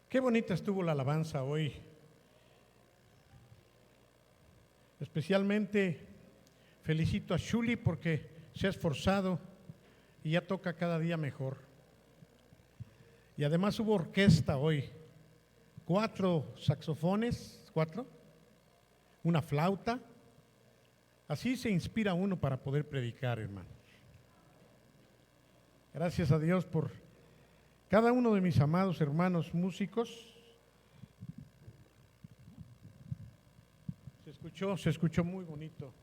Qué bonita estuvo la alabanza hoy. Especialmente felicito a Shuli porque se ha esforzado y ya toca cada día mejor. Y además hubo orquesta hoy. 4 saxofones, 4, una flauta. Así se inspira uno para poder predicar, hermanos. Gracias a Dios por cada uno de mis amados hermanos músicos. Se escuchó muy bonito.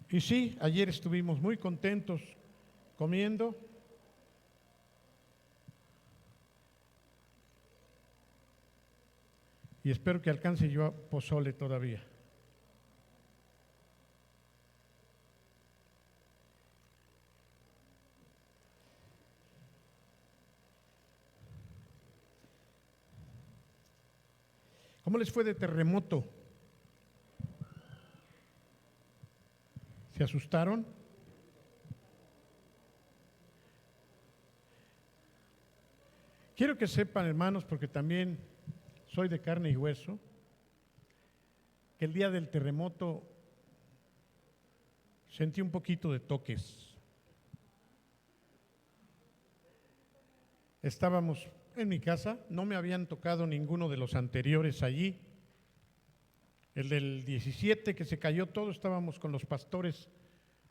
Y sí, ayer estuvimos muy contentos comiendo. Y espero que alcance yo a pozole todavía. ¿Cómo les fue de terremoto? ¿Se asustaron? Quiero que sepan, hermanos, porque también soy de carne y hueso, que el día del terremoto sentí un poquito de toques. Estábamos en mi casa, no me habían tocado ninguno de los anteriores allí. El del 17 que se cayó todo, estábamos con los pastores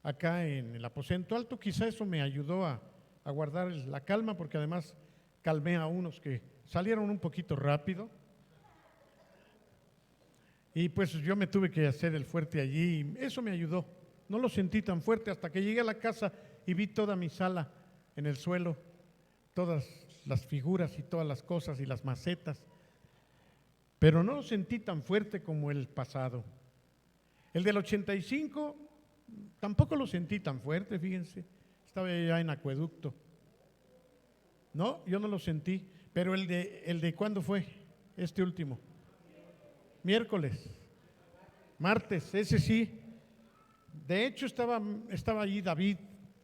acá en el aposento alto. Quizá eso me ayudó a guardar la calma, porque además calmé a unos que salieron un poquito rápido. Y pues yo me tuve que hacer el fuerte allí y eso me ayudó. No lo sentí tan fuerte hasta que llegué a la casa y vi toda mi sala en el suelo, todas las figuras y todas las cosas y las macetas. Pero no lo sentí tan fuerte como el pasado. El del 85 tampoco lo sentí tan fuerte, fíjense. Estaba ya en Acueducto. No, yo no lo sentí. Pero el de ¿cuándo fue? Este último. Miércoles. Martes, ese sí. De hecho estaba allí David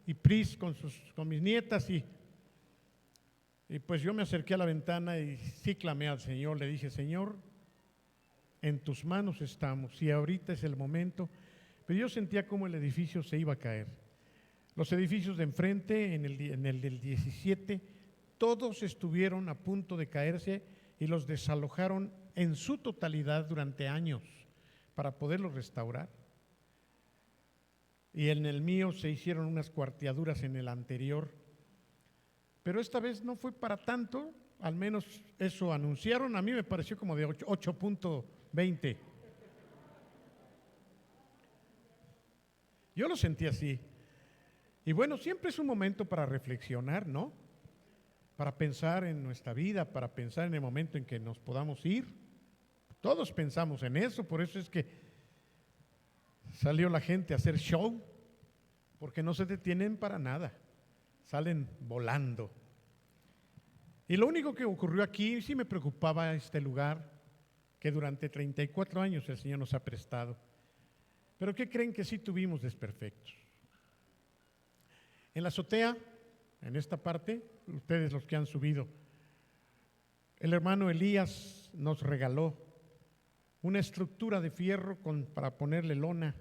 y Pris con mis nietas y pues yo me acerqué a la ventana y sí clamé al Señor, le dije: Señor, en tus manos estamos y ahorita es el momento. Pero yo sentía como el edificio se iba a caer. Los edificios de enfrente, en el del 17, todos estuvieron a punto de caerse y los desalojaron en su totalidad durante años para poderlos restaurar. Y en el mío se hicieron unas cuarteaduras en el anterior. Pero esta vez no fue para tanto, al menos eso anunciaron. A mí me pareció como de 8.20. Yo lo sentí así. Y bueno, siempre es un momento para reflexionar, ¿no? Para pensar en nuestra vida, para pensar en el momento en que nos podamos ir. Todos pensamos en eso, por eso es que salió la gente a hacer show, porque no se detienen para nada. Salen volando. Y lo único que ocurrió aquí, sí me preocupaba este lugar, que durante 34 años el Señor nos ha prestado. Pero ¿qué creen? Que sí tuvimos desperfectos. En la azotea, en esta parte, ustedes los que han subido, el hermano Elías nos regaló una estructura de fierro para ponerle lona,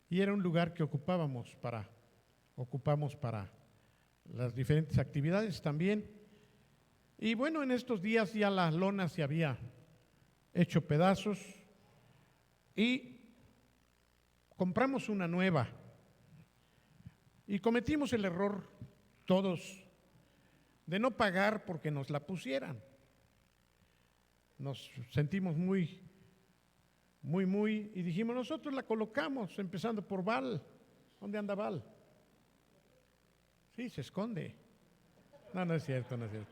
y era un lugar que ocupamos para las diferentes actividades también. Y bueno, en estos días ya la lona se había hecho pedazos y compramos una nueva. Y cometimos el error todos de no pagar porque nos la pusieran. Nos sentimos muy, y dijimos: nosotros la colocamos, empezando por Val. ¿Dónde anda Val? Sí, se esconde. No es cierto, no es cierto.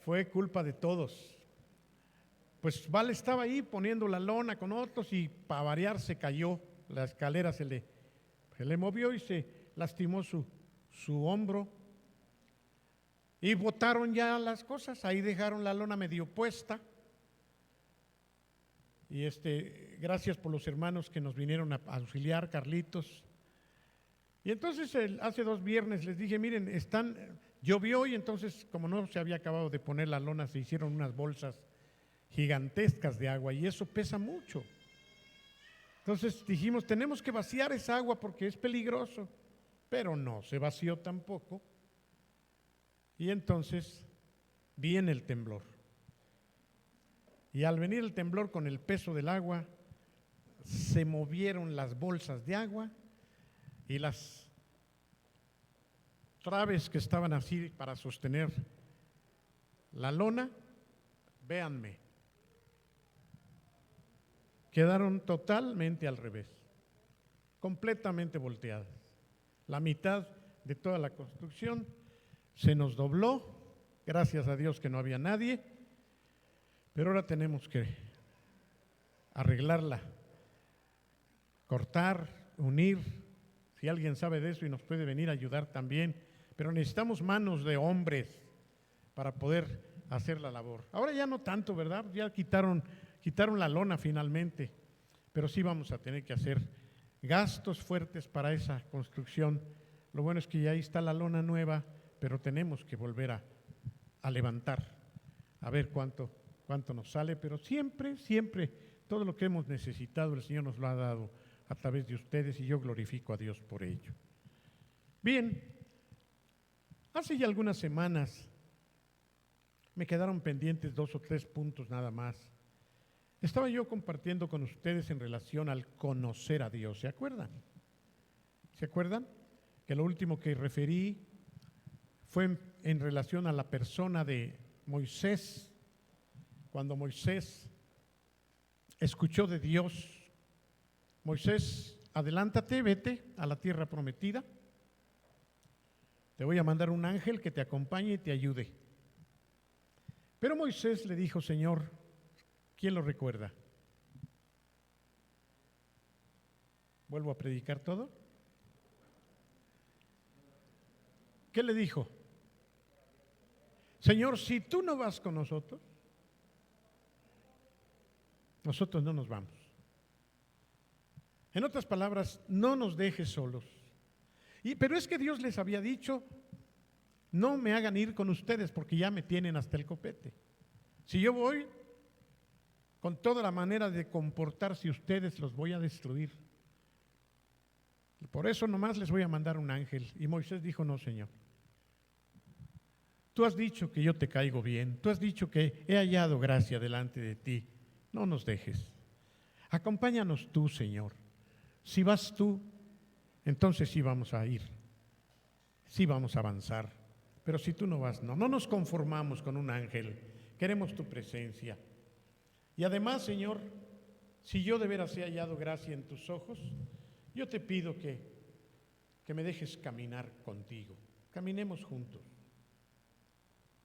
Fue culpa de todos. Pues Val estaba ahí poniendo la lona con otros y para variar se cayó. La escalera se le movió y se lastimó su hombro. Y botaron ya las cosas, ahí dejaron la lona medio puesta. Y gracias por los hermanos que nos vinieron a auxiliar, Carlitos, Y entonces hace 2 viernes les dije, miren, llovió y entonces como no se había acabado de poner la lona, se hicieron unas bolsas gigantescas de agua y eso pesa mucho. Entonces dijimos, tenemos que vaciar esa agua porque es peligroso, pero no se vació tampoco. Y entonces viene el temblor. Y al venir el temblor con el peso del agua, se movieron las bolsas de agua y las traves que estaban así para sostener la lona, véanme, quedaron totalmente al revés, completamente volteadas. La mitad de toda la construcción se nos dobló, gracias a Dios que no había nadie, pero ahora tenemos que arreglarla, cortar, unir. Si alguien sabe de eso y nos puede venir a ayudar también, pero necesitamos manos de hombres para poder hacer la labor. Ahora ya no tanto, ¿verdad? Ya quitaron la lona finalmente, pero sí vamos a tener que hacer gastos fuertes para esa construcción. Lo bueno es que ya ahí está la lona nueva, pero tenemos que volver a levantar, a ver cuánto nos sale, pero siempre, todo lo que hemos necesitado el Señor nos lo ha dado a través de ustedes y yo glorifico a Dios por ello. Bien, hace ya algunas semanas me quedaron pendientes 2 o 3 puntos nada más. Estaba yo compartiendo con ustedes en relación al conocer a Dios, ¿se acuerdan? ¿Se acuerdan? Que lo último que referí fue en relación a la persona de Moisés, cuando Moisés escuchó de Dios. Moisés, adelántate, vete a la tierra prometida. Te voy a mandar un ángel que te acompañe y te ayude. Pero Moisés le dijo, Señor, ¿quién lo recuerda? ¿Vuelvo a predicar todo? ¿Qué le dijo? Señor, si tú no vas con nosotros, nosotros no nos vamos. En otras palabras, no nos dejes solos. Pero es que Dios les había dicho, no me hagan ir con ustedes porque ya me tienen hasta el copete. Si yo voy con toda la manera de comportarse ustedes, los voy a destruir. Por eso nomás les voy a mandar un ángel. Y Moisés dijo, no, Señor. Tú has dicho que yo te caigo bien. Tú has dicho que he hallado gracia delante de ti. No nos dejes. Acompáñanos tú, Señor. Si vas tú, entonces sí vamos a ir. Sí vamos a avanzar. Pero si tú no vas, no nos conformamos con un ángel. Queremos tu presencia. Y además, Señor, si yo de veras he hallado gracia en tus ojos, yo te pido que me dejes caminar contigo. Caminemos juntos.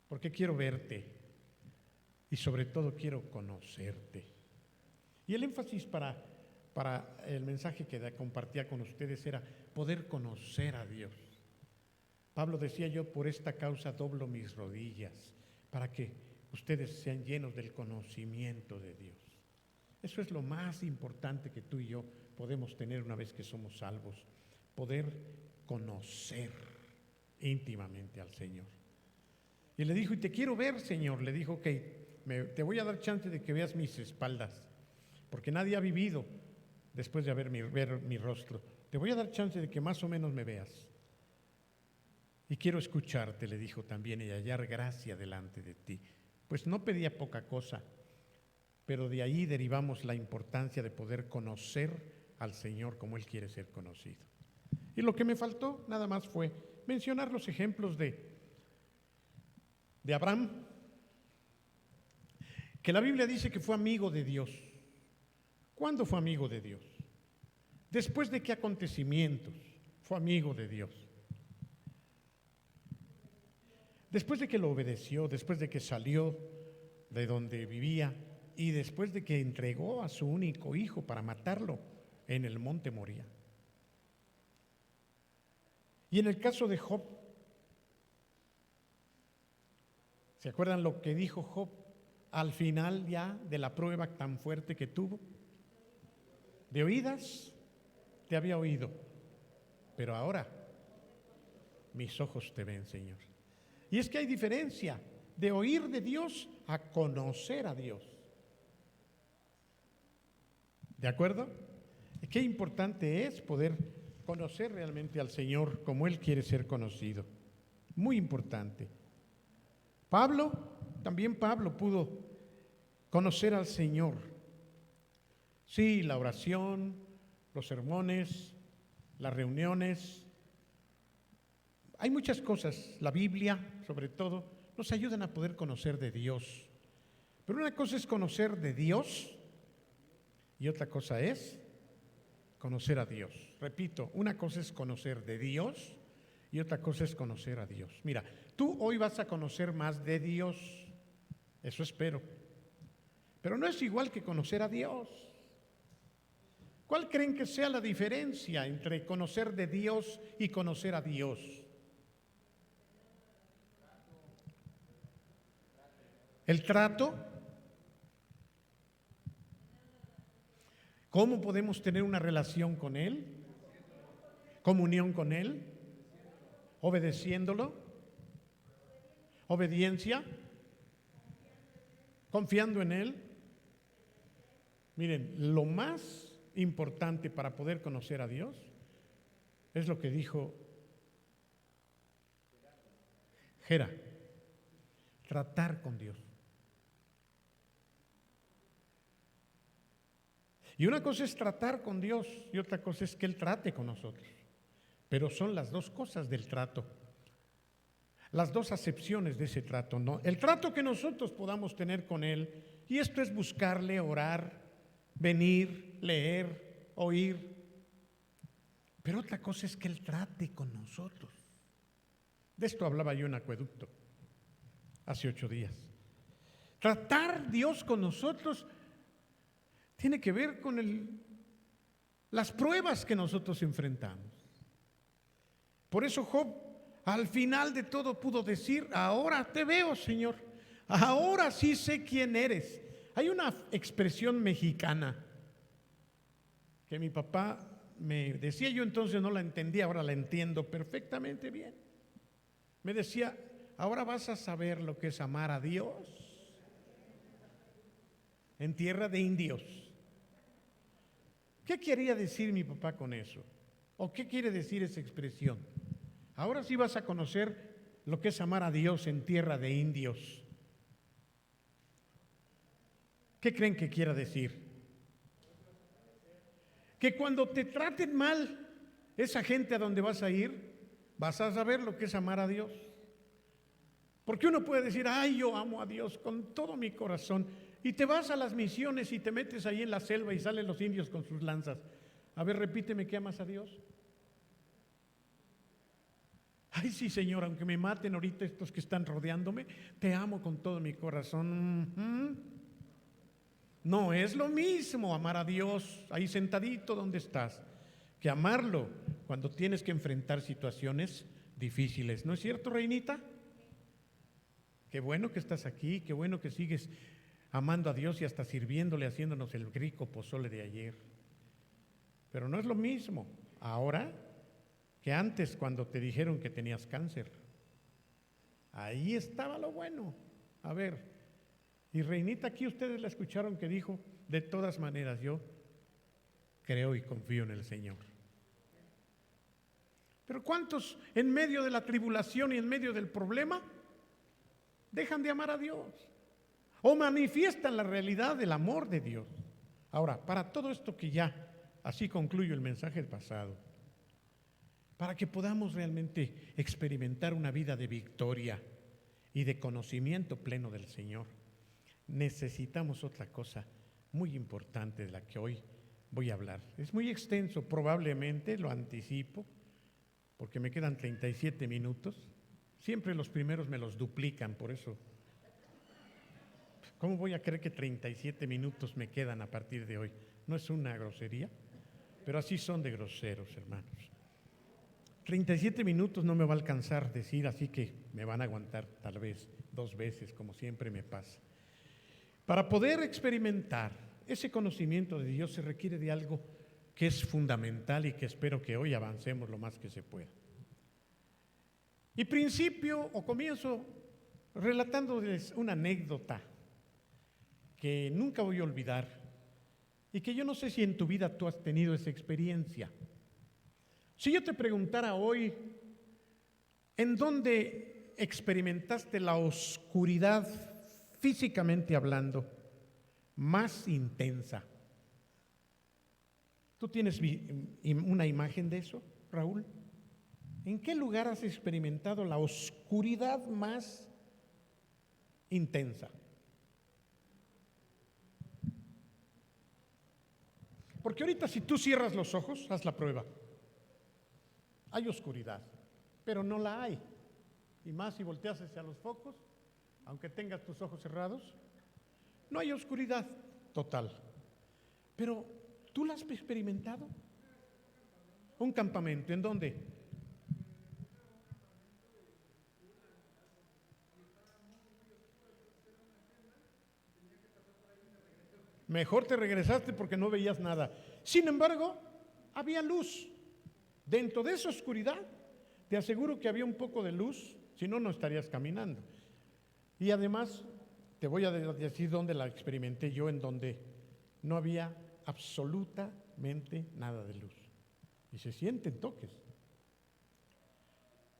Porque quiero verte y sobre todo quiero conocerte. Y el énfasis para el mensaje que compartía con ustedes era poder conocer a Dios. Pablo decía, yo por esta causa doblo mis rodillas, para que ustedes sean llenos del conocimiento de Dios. Eso es lo más importante que tú y yo podemos tener una vez que somos salvos, poder conocer íntimamente al Señor. Y le dijo, y te quiero ver, Señor. Le dijo, ok, te voy a dar chance de que veas mis espaldas, porque nadie ha vivido después de ver mi rostro. Te voy a dar chance de que más o menos me veas. Y quiero escucharte, le dijo también, y hallar gracia delante de ti. Pues no pedía poca cosa, pero de ahí derivamos la importancia de poder conocer al Señor como Él quiere ser conocido. Y lo que me faltó nada más fue mencionar los ejemplos de Abraham, que la Biblia dice que fue amigo de Dios. ¿Cuándo fue amigo de Dios? ¿Después de qué acontecimientos fue amigo de Dios? Después de que lo obedeció, después de que salió de donde vivía y después de que entregó a su único hijo para matarlo en el monte Moría. Y en el caso de Job, ¿se acuerdan lo que dijo Job al final ya de la prueba tan fuerte que tuvo? De oídas te había oído, pero ahora mis ojos te ven, Señor. Y es que hay diferencia de oír de Dios a conocer a Dios. ¿De acuerdo? Qué importante es poder conocer realmente al Señor como Él quiere ser conocido. Muy importante. También Pablo pudo conocer al Señor. Sí, la oración, los sermones, las reuniones. Hay muchas cosas, la Biblia sobre todo, nos ayudan a poder conocer de Dios. Pero una cosa es conocer de Dios y otra cosa es conocer a Dios. Repito, una cosa es conocer de Dios y otra cosa es conocer a Dios. Mira, tú hoy vas a conocer más de Dios, eso espero, pero no es igual que conocer a Dios. ¿Cuál creen que sea la diferencia entre conocer de Dios y conocer a Dios? El trato. ¿Cómo podemos tener una relación con Él? ¿Comunión con Él? ¿Obedeciéndolo? ¿Obediencia? ¿Confiando en Él? Miren, lo más importante para poder conocer a Dios es lo que dijo Gera, tratar con Dios. Y una cosa es tratar con Dios y otra cosa es que Él trate con nosotros. Pero son las dos cosas del trato, las dos acepciones de ese trato, ¿no? El trato que nosotros podamos tener con Él, y esto es buscarle, orar, venir, leer, oír. Pero otra cosa es que Él trate con nosotros. De esto hablaba yo en Acueducto hace 8 días. Tratar Dios con nosotros tiene que ver con las pruebas que nosotros enfrentamos. Por eso Job al final de todo pudo decir: ahora te veo, Señor, ahora sí sé quién eres. Hay una expresión mexicana que mi papá me decía, yo entonces no la entendía, ahora la entiendo perfectamente bien. Me decía: ahora vas a saber lo que es amar a Dios en tierra de indios. ¿Qué quería decir mi papá con eso? ¿O qué quiere decir esa expresión? Ahora sí vas a conocer lo que es amar a Dios en tierra de indios. ¿Qué creen que quiera decir? Que cuando te traten mal esa gente a donde vas a ir, vas a saber lo que es amar a Dios. Porque uno puede decir: ay, yo amo a Dios con todo mi corazón, y te vas a las misiones y te metes ahí en la selva y salen los indios con sus lanzas. A ver, repíteme, ¿que amas a Dios? Ay, sí, Señor, aunque me maten ahorita estos que están rodeándome, te amo con todo mi corazón. No es lo mismo amar a Dios ahí sentadito donde estás, que amarlo cuando tienes que enfrentar situaciones difíciles. ¿No es cierto, Reinita? Qué bueno que estás aquí, qué bueno que sigues amando a Dios y hasta sirviéndole, haciéndonos el rico pozole de ayer. Pero no es lo mismo ahora que antes, cuando te dijeron que tenías cáncer. Ahí estaba lo bueno. A ver, y Reinita, aquí ustedes la escucharon que dijo: de todas maneras yo creo y confío en el Señor. Pero ¿cuántos en medio de la tribulación y en medio del problema dejan de amar a Dios? O manifiestan la realidad del amor de Dios. Ahora, para todo esto que ya, así concluyo el mensaje pasado, para que podamos realmente experimentar una vida de victoria y de conocimiento pleno del Señor, necesitamos otra cosa muy importante de la que hoy voy a hablar. Es muy extenso, probablemente, lo anticipo, porque me quedan 37 minutos. Siempre los primeros me los duplican, por eso. ¿Cómo voy a creer que 37 minutos me quedan a partir de hoy? No es una grosería, pero así son de groseros, hermanos. 37 minutos no me va a alcanzar decir, así que me van a aguantar tal vez 2 veces, como siempre me pasa. Para poder experimentar ese conocimiento de Dios se requiere de algo que es fundamental y que espero que hoy avancemos lo más que se pueda. Y comienzo relatándoles una anécdota que nunca voy a olvidar y que yo no sé si en tu vida tú has tenido esa experiencia. Si yo te preguntara hoy, ¿en dónde experimentaste la oscuridad, físicamente hablando, más intensa? ¿Tú tienes una imagen de eso, Raúl? ¿En qué lugar has experimentado la oscuridad más intensa? Porque ahorita si tú cierras los ojos, haz la prueba. Hay oscuridad, pero no la hay. Y más si volteas hacia los focos, aunque tengas tus ojos cerrados, no hay oscuridad total. Pero, ¿tú la has experimentado? Un campamento, ¿en dónde? Mejor te regresaste porque no veías nada. Sin embargo, había luz. Dentro de esa oscuridad, te aseguro que había un poco de luz, si no, no estarías caminando. Y además, te voy a decir dónde la experimenté yo, en donde no había absolutamente nada de luz. Y se sienten toques.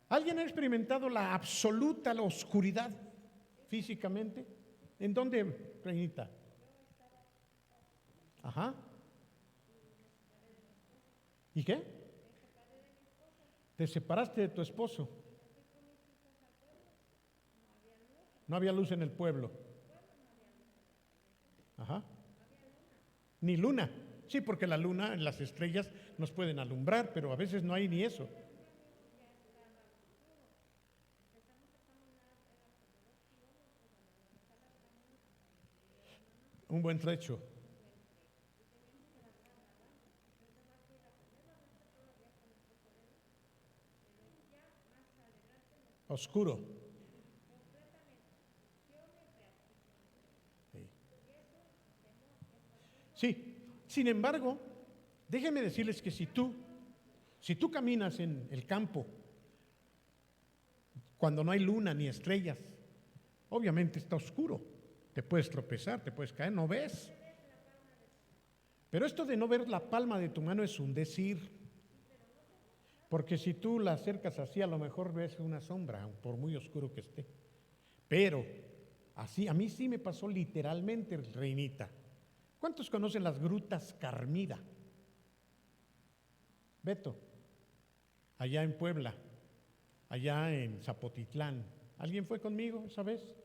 ¿Alguien ha experimentado la absoluta la oscuridad físicamente? ¿En dónde, Reinita? Ajá. ¿Y qué? Te separaste de tu esposo. No había luz en el pueblo. Ajá. Ni luna. Sí, porque la luna, las estrellas nos pueden alumbrar, pero a veces no hay ni eso. Un buen trecho. Oscuro. Sí. Sin embargo, déjenme decirles que si tú caminas en el campo, cuando no hay luna ni estrellas, obviamente está oscuro. Te puedes tropezar, te puedes caer, no ves. Pero esto de no ver la palma de tu mano es un decir. Porque si tú la acercas así, a lo mejor ves una sombra, por muy oscuro que esté. Pero así, a mí sí me pasó literalmente, Reinita. ¿Cuántos conocen las grutas Carmida? Beto, allá en Puebla, allá en Zapotitlán. ¿Alguien fue conmigo esa vez?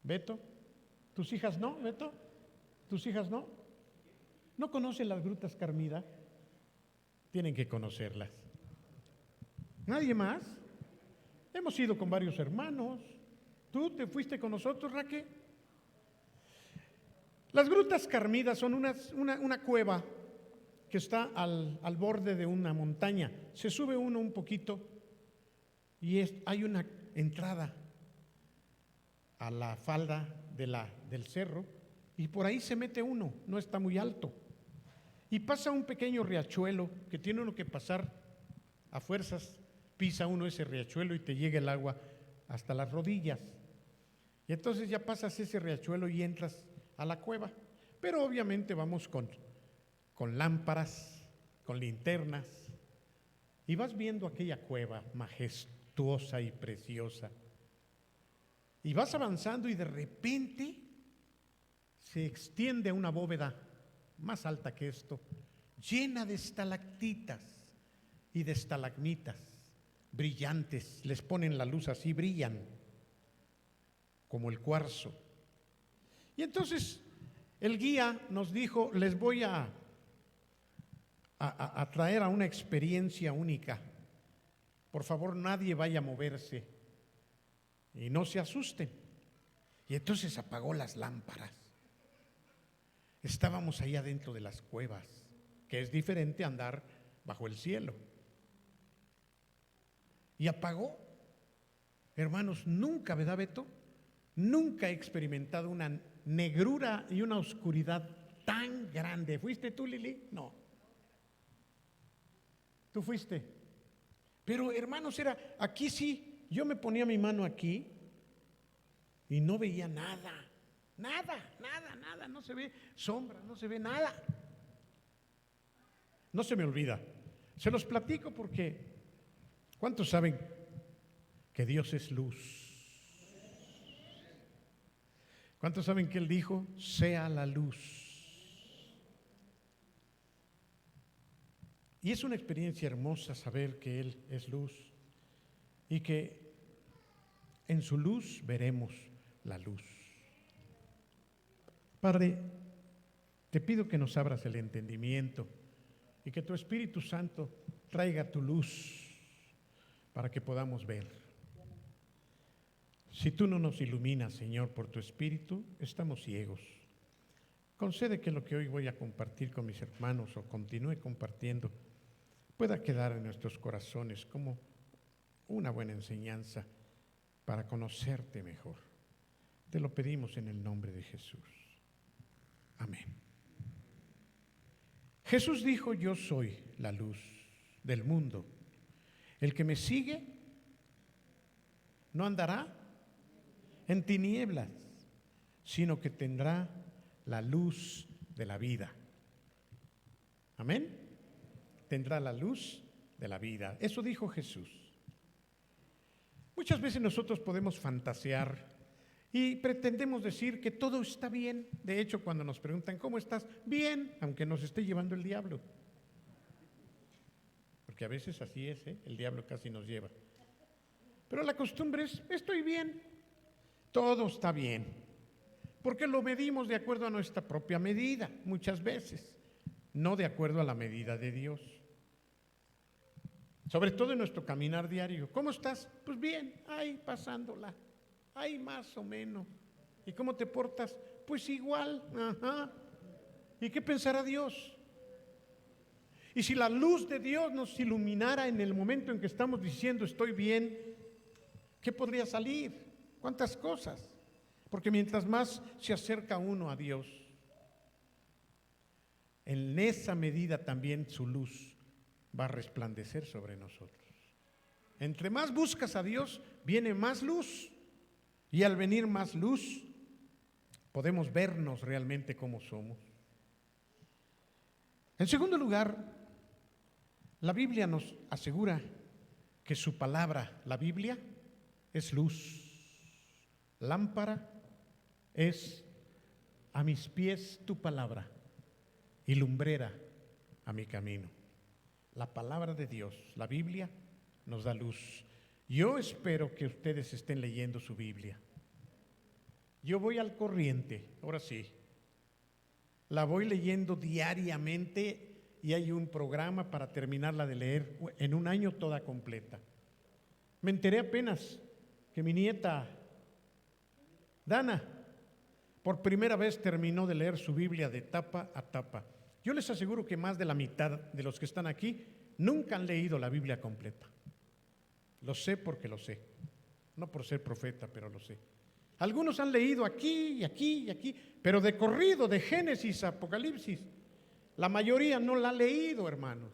Beto, ¿tus hijas no, Beto? ¿Tus hijas no? ¿No conocen las grutas Carmida? Tienen que conocerlas. ¿Nadie más? Hemos ido con varios hermanos. ¿Tú te fuiste con nosotros, Raquel? Las grutas Carmida son una cueva que está al borde de una montaña. Se sube uno un poquito y hay una entrada a la falda del cerro y por ahí se mete uno, no está muy alto. Y pasa un pequeño riachuelo que tiene uno que pasar a fuerzas, pisa uno ese riachuelo y te llega el agua hasta las rodillas. Y entonces ya pasas ese riachuelo y entras a la cueva. Pero obviamente vamos con lámparas, con linternas, y vas viendo aquella cueva majestuosa y preciosa. Y vas avanzando y de repente se extiende una bóveda más alta que esto, llena de estalactitas y de estalagmitas brillantes. Les ponen la luz así, brillan como el cuarzo. Y entonces el guía nos dijo: les voy a traer a una experiencia única. Por favor, nadie vaya a moverse y no se asusten. Y entonces apagó las lámparas. Estábamos ahí adentro de las cuevas, que es diferente a andar bajo el cielo. Y apagó. Hermanos, nunca, ¿verdad, Beto? Nunca he experimentado una negrura y una oscuridad tan grande. ¿Fuiste tú, Lili? No. Tú fuiste. Pero hermanos, era aquí sí, yo me ponía mi mano aquí y no veía nada, nada, no se ve sombra, no se ve nada. No se me olvida. Se los platico porque ¿cuántos saben que Dios es luz? ¿Cuántos saben que Él dijo, sea la luz? Y es una experiencia hermosa saber que Él es luz y que en su luz veremos la luz. Padre, te pido que nos abras el entendimiento y que tu Espíritu Santo traiga tu luz para que podamos ver. Si tú no nos iluminas, Señor, por tu Espíritu, estamos ciegos. Concede que lo que hoy voy a compartir con mis hermanos o continúe compartiendo pueda quedar en nuestros corazones como una buena enseñanza para conocerte mejor. Te lo pedimos en el nombre de Jesús. Amén. Jesús dijo, yo soy la luz del mundo. El que me sigue no andará en tinieblas, sino que tendrá la luz de la vida. Amén. Tendrá la luz de la vida. Eso dijo Jesús. Muchas veces nosotros podemos fantasear y pretendemos decir que todo está bien. De hecho, cuando nos preguntan, ¿cómo estás? Bien, aunque nos esté llevando el diablo. Porque a veces así es, ¿eh? El diablo casi nos lleva. Pero la costumbre es, estoy bien, todo está bien. Porque lo medimos de acuerdo a nuestra propia medida, muchas veces, no de acuerdo a la medida de Dios. Sobre todo en nuestro caminar diario. ¿Cómo estás? Pues bien, ahí pasándola, ahí más o menos. ¿Y cómo te portas? Pues igual, ajá. ¿Y qué pensará Dios? Y si la luz de Dios nos iluminara en el momento en que estamos diciendo estoy bien, ¿qué podría salir? ¿Cuántas cosas? Porque mientras más se acerca uno a Dios, en esa medida también su luz va a resplandecer sobre nosotros. Entre más buscas a Dios, viene más luz. Y al venir más luz, podemos vernos realmente como somos. En segundo lugar, la Biblia nos asegura que su palabra, la Biblia, es luz. Lámpara es a mis pies tu palabra y lumbrera a mi camino. La palabra de Dios, la Biblia, nos da luz. Yo espero que ustedes estén leyendo su Biblia. Yo voy al corriente, ahora sí. La voy leyendo diariamente y hay un programa para terminarla de leer en un año toda completa. Me enteré apenas que mi nieta Dana, por primera vez terminó de leer su Biblia de tapa a tapa. Yo les aseguro que más de la mitad de los que están aquí nunca han leído la Biblia completa. Lo sé porque lo sé. No por ser profeta, pero lo sé. Algunos han leído aquí y aquí y aquí, pero de corrido, de Génesis a Apocalipsis. La mayoría no la ha leído, hermanos.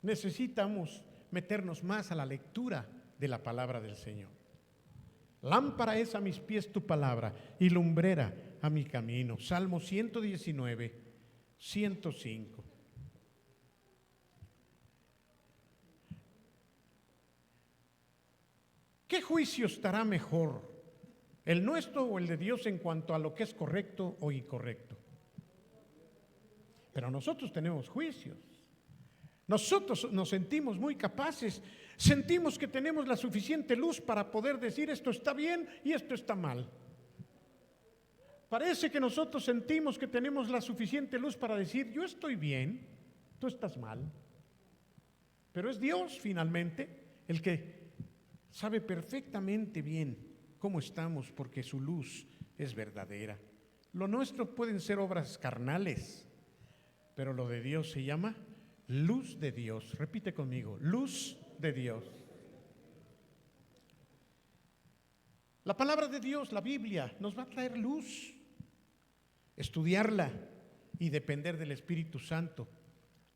Necesitamos meternos más a la lectura de la palabra del Señor. Lámpara es a mis pies tu palabra y lumbrera a mi camino. Salmo 119, 105. ¿Qué juicio estará mejor, el nuestro o el de Dios en cuanto a lo que es correcto o incorrecto? Pero nosotros tenemos juicios. Nosotros nos sentimos muy capaces, sentimos que tenemos la suficiente luz para poder decir esto está bien y esto está mal. Parece que nosotros sentimos que tenemos la suficiente luz para decir yo estoy bien, tú estás mal. Pero es Dios finalmente el que sabe perfectamente bien cómo estamos porque su luz es verdadera. Lo nuestro pueden ser obras carnales, pero lo de Dios se llama luz de Dios. Repite conmigo, luz de Dios. La palabra de Dios, la Biblia, nos va a traer luz. Estudiarla y depender del Espíritu Santo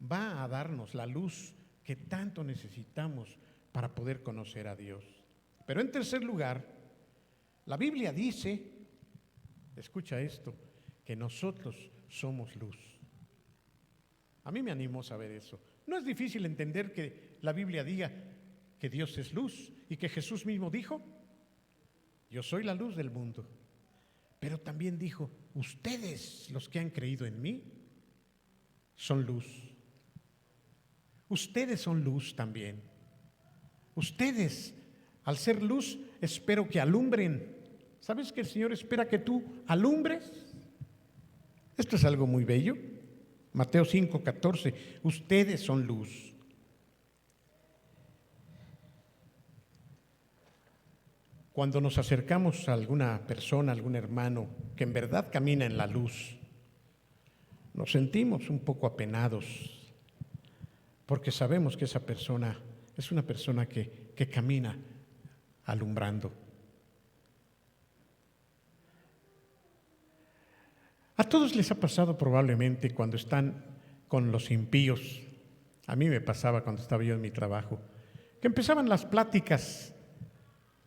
va a darnos la luz que tanto necesitamos para poder conocer a Dios. Pero en tercer lugar, la Biblia dice, escucha esto, que nosotros somos luz. A mí me animó saber eso. No es difícil entender que la Biblia diga que Dios es luz y que Jesús mismo dijo, yo soy la luz del mundo. Pero también dijo, ustedes, los que han creído en mí, son luz. Ustedes son luz también. Ustedes, al ser luz, espero que alumbren. ¿Sabes que el Señor espera que tú alumbres? Esto es algo muy bello. Mateo 5:14, ustedes son luz. Cuando nos acercamos a alguna persona, a algún hermano que en verdad camina en la luz, nos sentimos un poco apenados, porque sabemos que esa persona es una persona que camina alumbrando. A todos les ha pasado probablemente cuando están con los impíos. A mí me pasaba cuando estaba yo en mi trabajo, que empezaban las pláticas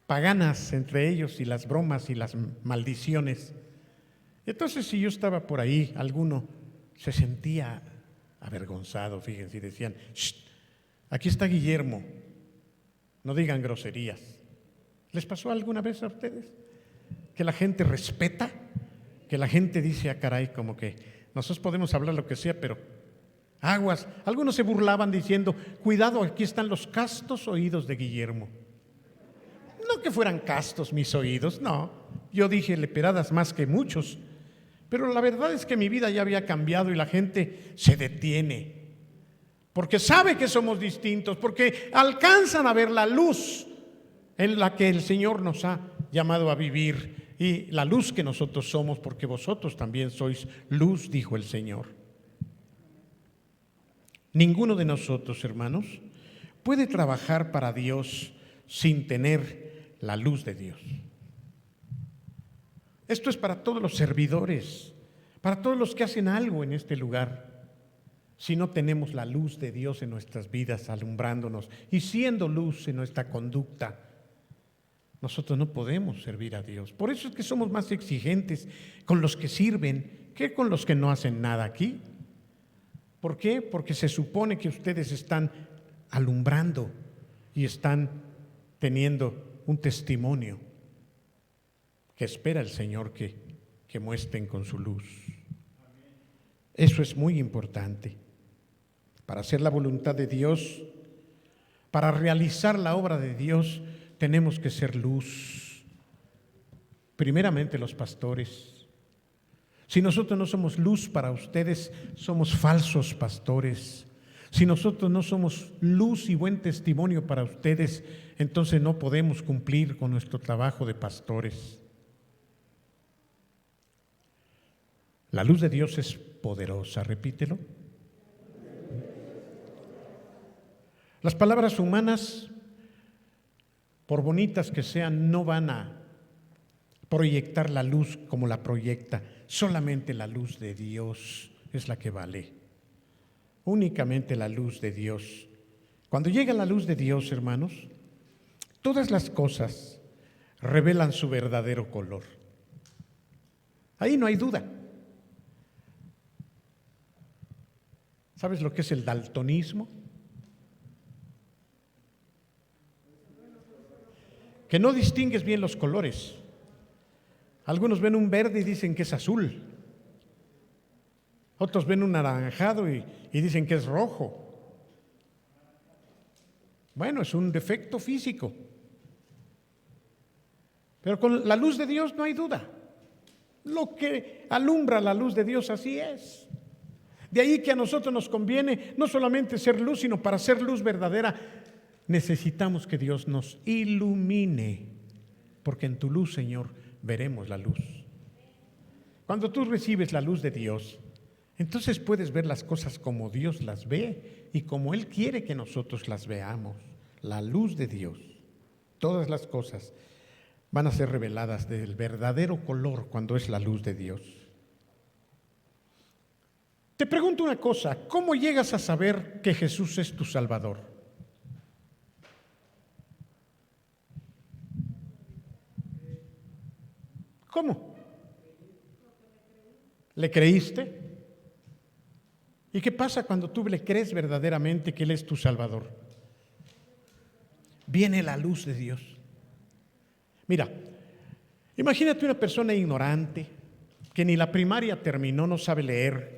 paganas entre ellos y las bromas y las maldiciones. Entonces, si yo estaba por ahí, alguno se sentía avergonzado, fíjense, y decían, "Shh, aquí está Guillermo, no digan groserías". ¿Les pasó alguna vez a ustedes? Que la gente respeta, que la gente dice, ah, caray, como que nosotros podemos hablar lo que sea, pero aguas. Algunos se burlaban diciendo, cuidado, aquí están los castos oídos de Guillermo. No que fueran castos mis oídos, no. Yo dije leperadas más que muchos, pero la verdad es que mi vida ya había cambiado y la gente se detiene, porque sabe que somos distintos, porque alcanzan a ver la luz en la que el Señor nos ha llamado a vivir y la luz que nosotros somos, porque vosotros también sois luz, dijo el Señor. Ninguno de nosotros, hermanos, puede trabajar para Dios sin tener la luz de Dios. Esto es para todos los servidores, para todos los que hacen algo en este lugar. Si no tenemos la luz de Dios en nuestras vidas, alumbrándonos y siendo luz en nuestra conducta, nosotros no podemos servir a Dios. Por eso es que somos más exigentes con los que sirven que con los que no hacen nada aquí. ¿Por qué? Porque se supone que ustedes están alumbrando y están teniendo un testimonio que espera el Señor que muestren con su luz. Eso es muy importante. Para hacer la voluntad de Dios, para realizar la obra de Dios, tenemos que ser luz. Primeramente los pastores. Si nosotros no somos luz para ustedes, somos falsos pastores. Si nosotros no somos luz y buen testimonio para ustedes, entonces no podemos cumplir con nuestro trabajo de pastores. La luz de Dios es poderosa, repítelo. Las palabras humanas, por bonitas que sean, no van a proyectar la luz como la proyecta. Solamente la luz de Dios es la que vale. Únicamente la luz de Dios. Cuando llega la luz de Dios, hermanos, todas las cosas revelan su verdadero color. Ahí no hay duda. ¿Sabes lo que es el daltonismo? Que no distingues bien los colores. Algunos ven un verde y dicen que es azul. Otros ven un anaranjado y dicen que es rojo. Bueno, es un defecto físico. Pero con la luz de Dios no hay duda. Lo que alumbra la luz de Dios, así es. De ahí que a nosotros nos conviene no solamente ser luz, sino para ser luz verdadera, necesitamos que Dios nos ilumine. Porque en tu luz, Señor, veremos la luz. Cuando tú recibes la luz de Dios, entonces puedes ver las cosas como Dios las ve y como Él quiere que nosotros las veamos. La luz de Dios. Todas las cosas van a ser reveladas del verdadero color cuando es la luz de Dios. Te pregunto una cosa, ¿cómo llegas a saber que Jesús es tu Salvador? ¿Cómo? ¿Le creíste? ¿Y qué pasa cuando tú le crees verdaderamente que Él es tu Salvador? Viene la luz de Dios. Mira, imagínate una persona ignorante que ni la primaria terminó, no sabe leer.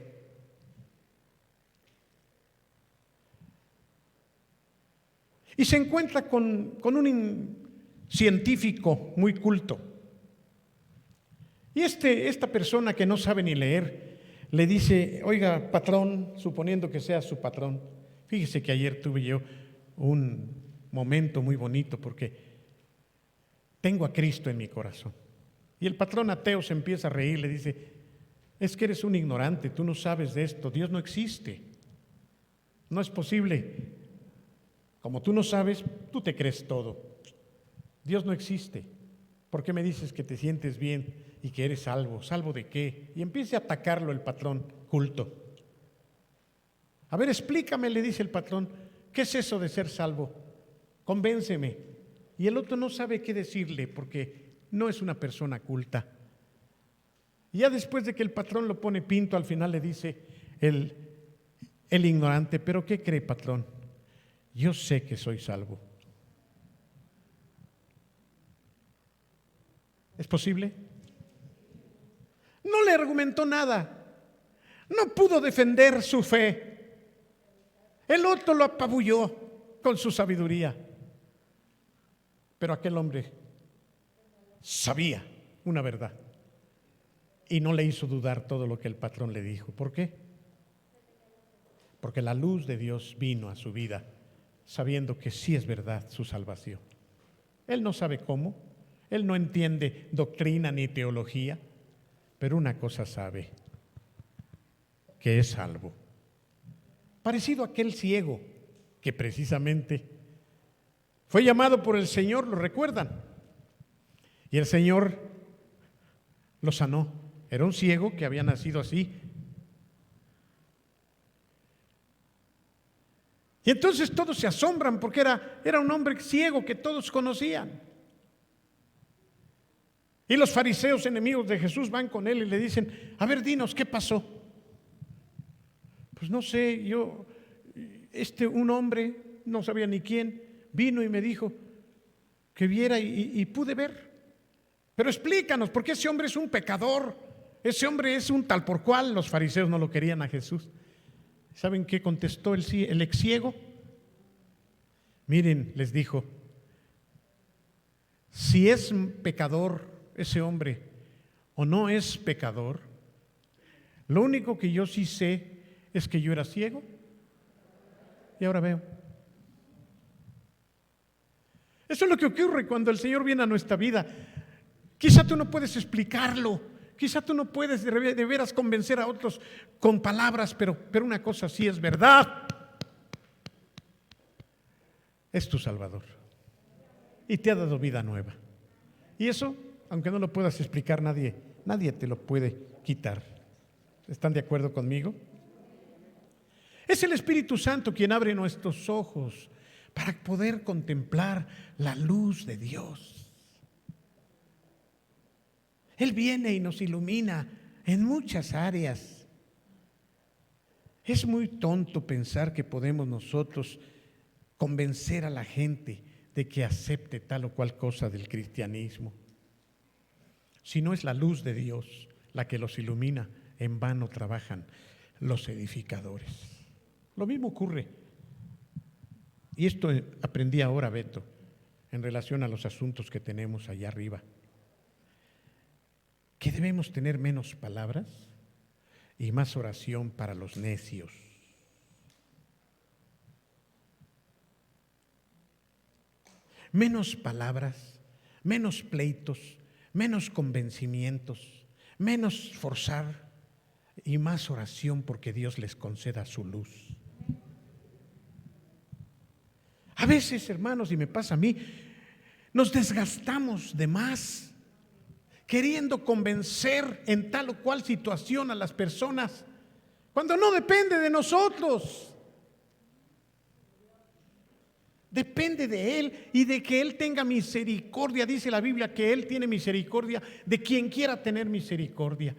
Y se encuentra con un científico muy culto. Y esta persona que no sabe ni leer le dice: oiga, patrón, suponiendo que sea su patrón, fíjese que ayer tuve yo un momento muy bonito porque tengo a Cristo en mi corazón. Y el patrón ateo se empieza a reír, le dice: es que eres un ignorante, tú no sabes de esto, Dios no existe, no es posible. Como tú no sabes, tú te crees todo. Dios no existe. ¿Por qué me dices que te sientes bien y que eres salvo? ¿Salvo de qué? Y empieza a atacarlo el patrón culto. A ver, explícame, le dice el patrón, ¿qué es eso de ser salvo? Convénceme. Y el otro no sabe qué decirle porque no es una persona culta. Y ya después de que el patrón lo pone pinto, al final le dice el ignorante: ¿pero qué cree, patrón? Yo sé que soy salvo. ¿Es posible? No le argumentó nada. No pudo defender su fe. El otro lo apabulló con su sabiduría. Pero aquel hombre sabía una verdad y no le hizo dudar todo lo que el patrón le dijo. ¿Por qué? Porque la luz de Dios vino a su vida sabiendo que sí es verdad su salvación. Él no sabe cómo, él no entiende doctrina ni teología, pero una cosa sabe: que es salvo. Parecido a aquel ciego que precisamente fue llamado por el Señor, ¿lo recuerdan? Y el Señor lo sanó. Era un ciego que había nacido así. Y entonces todos se asombran porque era un hombre ciego que todos conocían. Y los fariseos, enemigos de Jesús, van con él y le dicen: a ver, dinos, ¿qué pasó? Pues no sé, un hombre, no sabía ni quién, vino y me dijo que viera y pude ver. Pero explícanos, porque ese hombre es un pecador, ese hombre es un tal por cual. Los fariseos no lo querían a Jesús. ¿Saben qué contestó el ex ciego? Miren, les dijo: si es pecador ese hombre o no es pecador, lo único que yo sí sé es que yo era ciego y ahora veo. Eso es lo que ocurre cuando el Señor viene a nuestra vida. Quizá tú no puedes explicarlo, quizá tú no puedes de veras convencer a otros con palabras, pero una cosa sí es verdad: es tu Salvador y te ha dado vida nueva. Y eso, aunque no lo puedas explicar, nadie te lo puede quitar. ¿Están de acuerdo conmigo? Es el Espíritu Santo quien abre nuestros ojos para poder contemplar la luz de Dios. Él viene y nos ilumina en muchas áreas. Es muy tonto pensar que podemos nosotros convencer a la gente de que acepte tal o cual cosa del cristianismo. Si no es la luz de Dios la que los ilumina, en vano trabajan los edificadores. Lo mismo ocurre, y esto aprendí ahora, Beto, en relación a los asuntos que tenemos allá arriba, que debemos tener menos palabras y más oración para los necios. Menos palabras, menos pleitos, menos convencimientos, menos forzar y más oración porque Dios les conceda su luz. A veces, hermanos, y me pasa a mí, nos desgastamos de más queriendo convencer en tal o cual situación a las personas Cuando no depende de nosotros. Depende de Él y de que Él tenga misericordia. Dice la Biblia que Él tiene misericordia de quien quiera tener misericordia.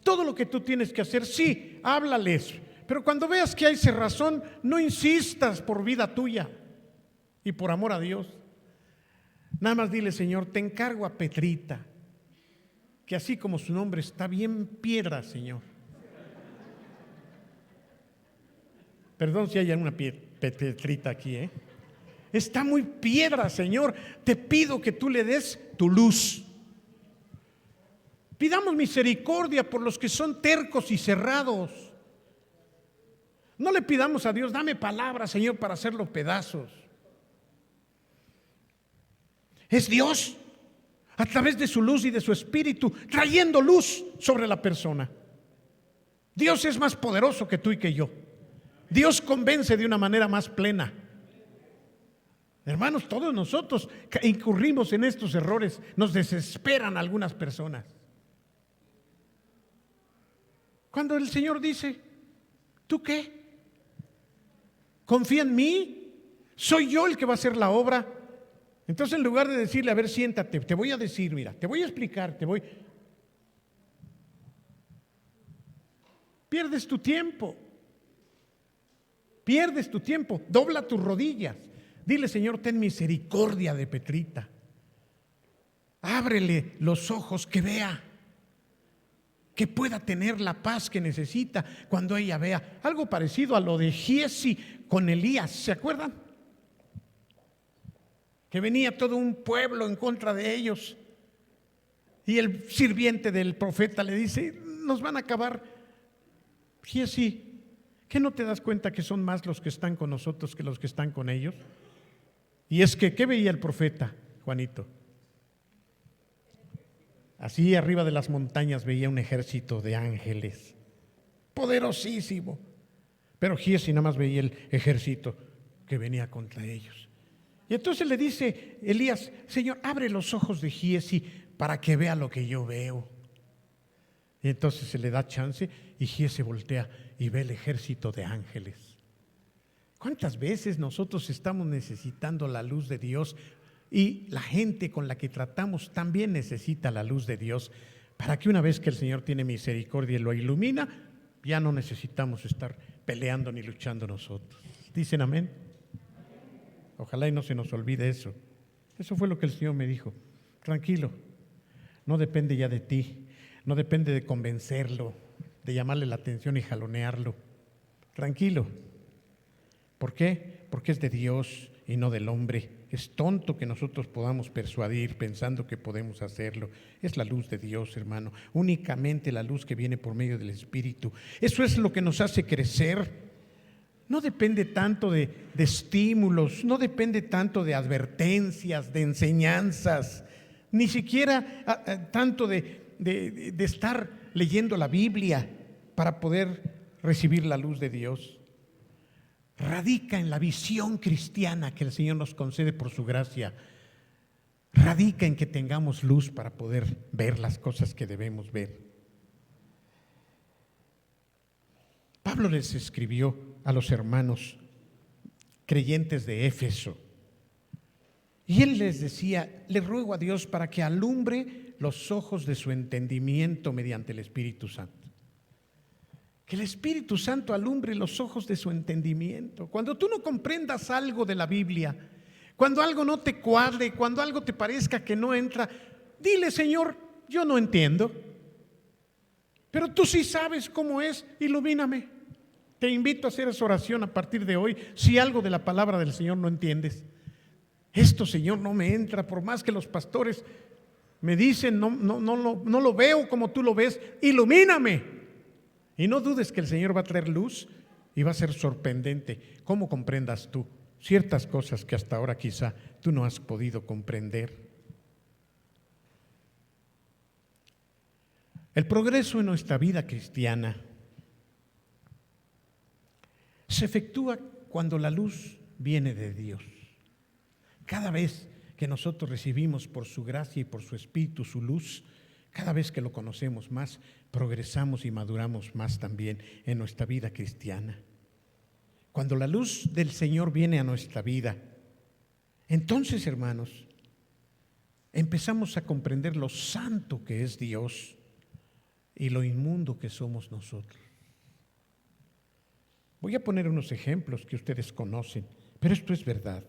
Todo lo que tú tienes que hacer, sí, háblales. Pero cuando veas que hay cerrazón, no insistas por vida tuya y por amor a Dios. Nada más dile: Señor, te encargo a Petrita, que así como su nombre está bien piedra, Señor. Perdón si hay una Petrita aquí, Está muy piedra, Señor. Te pido que tú le des tu luz. Pidamos misericordia por los que son tercos y cerrados. No le pidamos a Dios: dame palabra, Señor, para hacerlo pedazos. Es Dios, a través de su luz y de su espíritu, trayendo luz sobre la persona. Dios es más poderoso que tú y que yo. Dios convence de una manera más plena. Hermanos, todos nosotros incurrimos en estos errores. Nos desesperan algunas personas. Cuando el Señor dice: ¿tú qué? ¿Confía en mí? ¿Soy yo el que va a hacer la obra? Entonces, en lugar de decirle: a ver, siéntate, te voy a decir, mira, te voy a explicar, pierdes tu tiempo. Pierdes tu tiempo. Dobla tus rodillas. Dile: Señor, ten misericordia de Petrita. Ábrele los ojos, que vea, que pueda tener la paz que necesita cuando ella vea. Algo parecido a lo de Giezi con Elías, ¿se acuerdan? Que venía todo un pueblo en contra de ellos y el sirviente del profeta le dice: nos van a acabar. Giezi, ¿qué no te das cuenta que son más los que están con nosotros que los que están con ellos? Y es que, ¿qué veía el profeta, Juanito? Así arriba de las montañas veía un ejército de ángeles, poderosísimo. Pero Giezi nada más veía el ejército que venía contra ellos. Y entonces le dice Elías: Señor, abre los ojos de Giezi para que vea lo que yo veo. Y entonces se le da chance y Giezi voltea y ve el ejército de ángeles. ¿Cuántas veces nosotros estamos necesitando la luz de Dios? Y la gente con la que tratamos también necesita la luz de Dios, para que una vez que el Señor tiene misericordia y lo ilumina, ya no necesitamos estar peleando ni luchando nosotros. ¿Dicen amén? Ojalá y no se nos olvide eso. Eso fue lo que el Señor me dijo: tranquilo, no depende ya de ti, no depende de convencerlo, de llamarle la atención y jalonearlo. Tranquilo. ¿Por qué? Porque es de Dios y no del hombre. Es tonto que nosotros podamos persuadir pensando que podemos hacerlo. Es la luz de Dios, hermano. Únicamente la luz que viene por medio del Espíritu. Eso es lo que nos hace crecer. No depende tanto de estímulos, no depende tanto de advertencias, de enseñanzas, ni siquiera tanto de estar leyendo la Biblia para poder recibir la luz de Dios. Radica en la visión cristiana que el Señor nos concede por su gracia. Radica en que tengamos luz para poder ver las cosas que debemos ver. Pablo les escribió a los hermanos creyentes de Éfeso y él les decía: les ruego a Dios para que alumbre los ojos de su entendimiento mediante el Espíritu Santo. Que el Espíritu Santo alumbre los ojos de su entendimiento. Cuando tú no comprendas algo de la Biblia, cuando algo no te cuadre, cuando algo te parezca que no entra, dile: Señor, yo no entiendo, pero tú sí sabes cómo es, ilumíname. Te invito a hacer esa oración a partir de hoy. Si algo de la palabra del Señor no entiendes, esto, Señor, no me entra, por más que los pastores me dicen, no lo veo como tú lo ves, ilumíname. Y no dudes que el Señor va a traer luz y va a ser sorprendente cómo comprendas tú ciertas cosas que hasta ahora quizá tú no has podido comprender. El progreso en nuestra vida cristiana se efectúa cuando la luz viene de Dios. Cada vez que nosotros recibimos por su gracia y por su Espíritu su luz, Cada vez que lo conocemos más, progresamos y maduramos más también en nuestra vida cristiana. Cuando la luz del Señor viene a nuestra vida, entonces, hermanos, empezamos a comprender lo santo que es Dios y lo inmundo que somos nosotros. Voy a poner unos ejemplos que ustedes conocen, pero esto es verdad.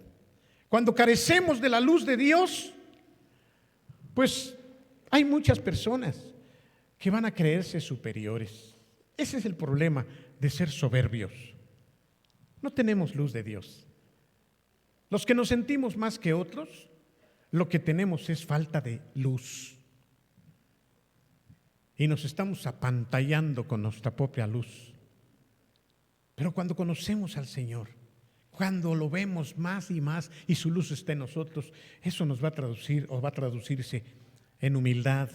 Cuando carecemos de la luz de Dios, pues hay muchas personas que van a creerse superiores. Ese es el problema de ser soberbios. No tenemos luz de Dios. Los que nos sentimos más que otros, lo que tenemos es falta de luz. Y nos estamos apantallando con nuestra propia luz. Pero cuando conocemos al Señor, cuando lo vemos más y más y su luz está en nosotros, eso nos va a traducir o va a traducirse en humildad,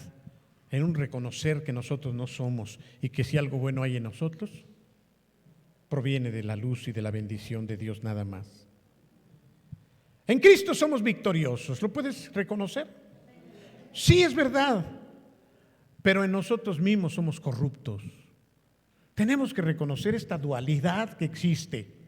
en un reconocer que nosotros no somos y que si algo bueno hay en nosotros, proviene de la luz y de la bendición de Dios nada más. En Cristo somos victoriosos, ¿lo puedes reconocer? Sí, es verdad, pero en nosotros mismos somos corruptos. Tenemos que reconocer esta dualidad que existe.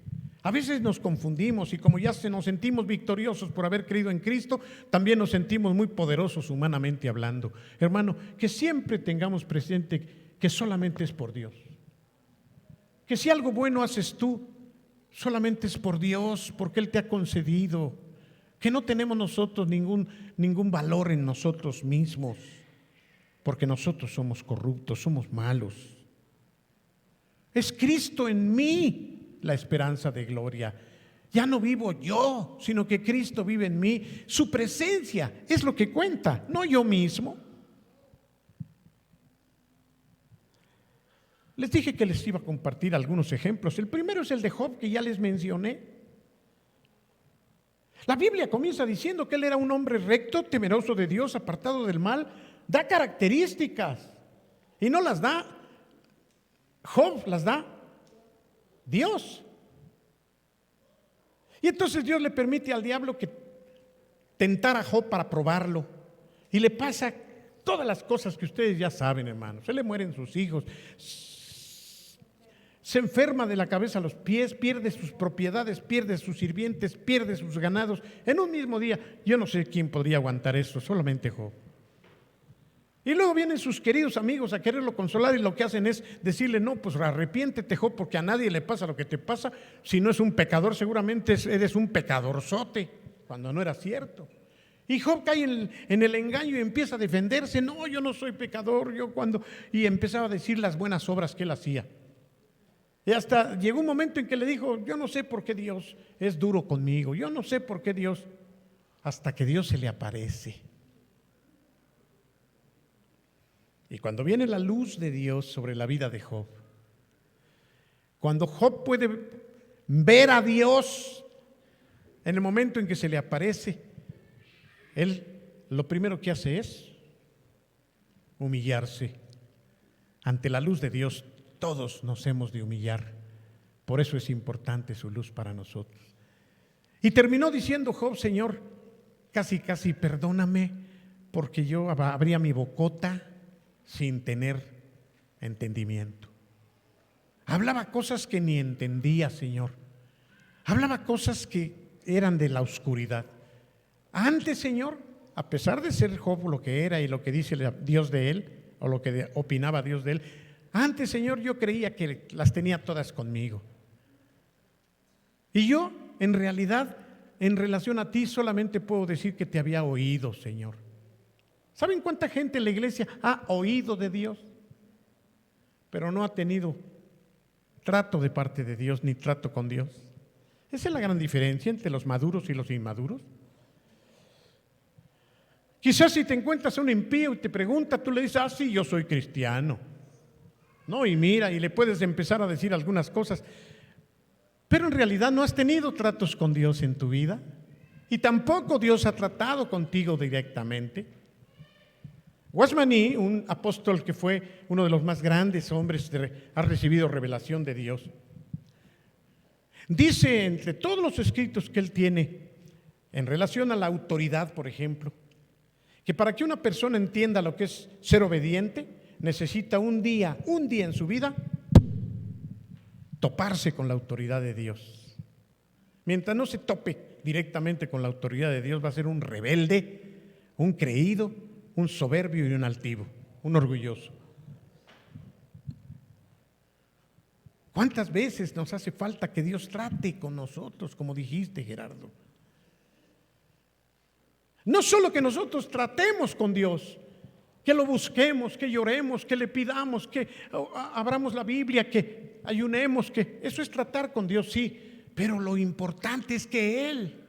A veces nos confundimos y como ya nos sentimos victoriosos por haber creído en Cristo, también nos sentimos muy poderosos humanamente hablando. Hermano, que siempre tengamos presente que solamente es por Dios. Que si algo bueno haces tú, solamente es por Dios, porque Él te ha concedido. Que no tenemos nosotros ningún valor en nosotros mismos, porque nosotros somos corruptos, somos malos. Es Cristo en mí la esperanza de gloria. Ya no vivo yo, sino que Cristo vive en mí. Su presencia es lo que cuenta, no yo mismo. Les dije que les iba a compartir algunos ejemplos. El primero es el de Job, que ya les mencioné. La Biblia comienza diciendo que él era un hombre recto, temeroso de Dios, apartado del mal. Da características y no las da Job, las da Dios. Y entonces Dios le permite al diablo que tentara a Job para probarlo. Y le pasa todas las cosas que ustedes ya saben, hermanos. Se le mueren sus hijos, se enferma de la cabeza a los pies, pierde sus propiedades, pierde sus sirvientes, pierde sus ganados. En un mismo día, yo no sé quién podría aguantar eso, solamente Job. Y luego vienen sus queridos amigos a quererlo consolar y lo que hacen es decirle, no, pues arrepiéntete, Job, porque a nadie le pasa lo que te pasa. Si no es un pecador, seguramente eres un pecadorzote, cuando no era cierto. Y Job cae en el engaño y empieza a defenderse. No, yo no soy pecador, y empezaba a decir las buenas obras que él hacía. Y hasta llegó un momento en que le dijo, yo no sé por qué Dios es duro conmigo, yo no sé por qué Dios, hasta que Dios se le aparece. Y cuando viene la luz de Dios sobre la vida de Job, cuando Job puede ver a Dios en el momento en que se le aparece, él lo primero que hace es humillarse. Ante la luz de Dios todos nos hemos de humillar. Por eso es importante su luz para nosotros. Y terminó diciendo Job, Señor, casi perdóname, porque yo abría mi bocota sin tener entendimiento. Hablaba cosas que ni entendía, Señor. Hablaba cosas que eran de la oscuridad. Antes, Señor, a pesar de ser Job lo que era y lo que dice Dios de él, o lo que opinaba Dios de él, antes, Señor, yo creía que las tenía todas conmigo. Y yo, en realidad, en relación a ti, solamente puedo decir que te había oído, Señor. ¿Saben cuánta gente en la iglesia ha oído de Dios? Pero no ha tenido trato de parte de Dios, ni trato con Dios. Esa es la gran diferencia entre los maduros y los inmaduros. Quizás si te encuentras a un impío y te pregunta, tú le dices, sí, yo soy cristiano. No, y mira, y le puedes empezar a decir algunas cosas. Pero en realidad no has tenido tratos con Dios en tu vida. Y tampoco Dios ha tratado contigo directamente. Watchman Nee, un apóstol que fue uno de los más grandes hombres ha recibido revelación de Dios, dice entre todos los escritos que él tiene en relación a la autoridad, por ejemplo, que para que una persona entienda lo que es ser obediente, necesita un día en su vida, toparse con la autoridad de Dios. Mientras no se tope directamente con la autoridad de Dios, va a ser un rebelde, un creído, un soberbio y un altivo, un orgulloso. ¿Cuántas veces nos hace falta que Dios trate con nosotros, como dijiste, Gerardo? No solo que nosotros tratemos con Dios, que lo busquemos, que lloremos, que le pidamos, que abramos la Biblia, que ayunemos, que eso es tratar con Dios, sí, pero lo importante es que Él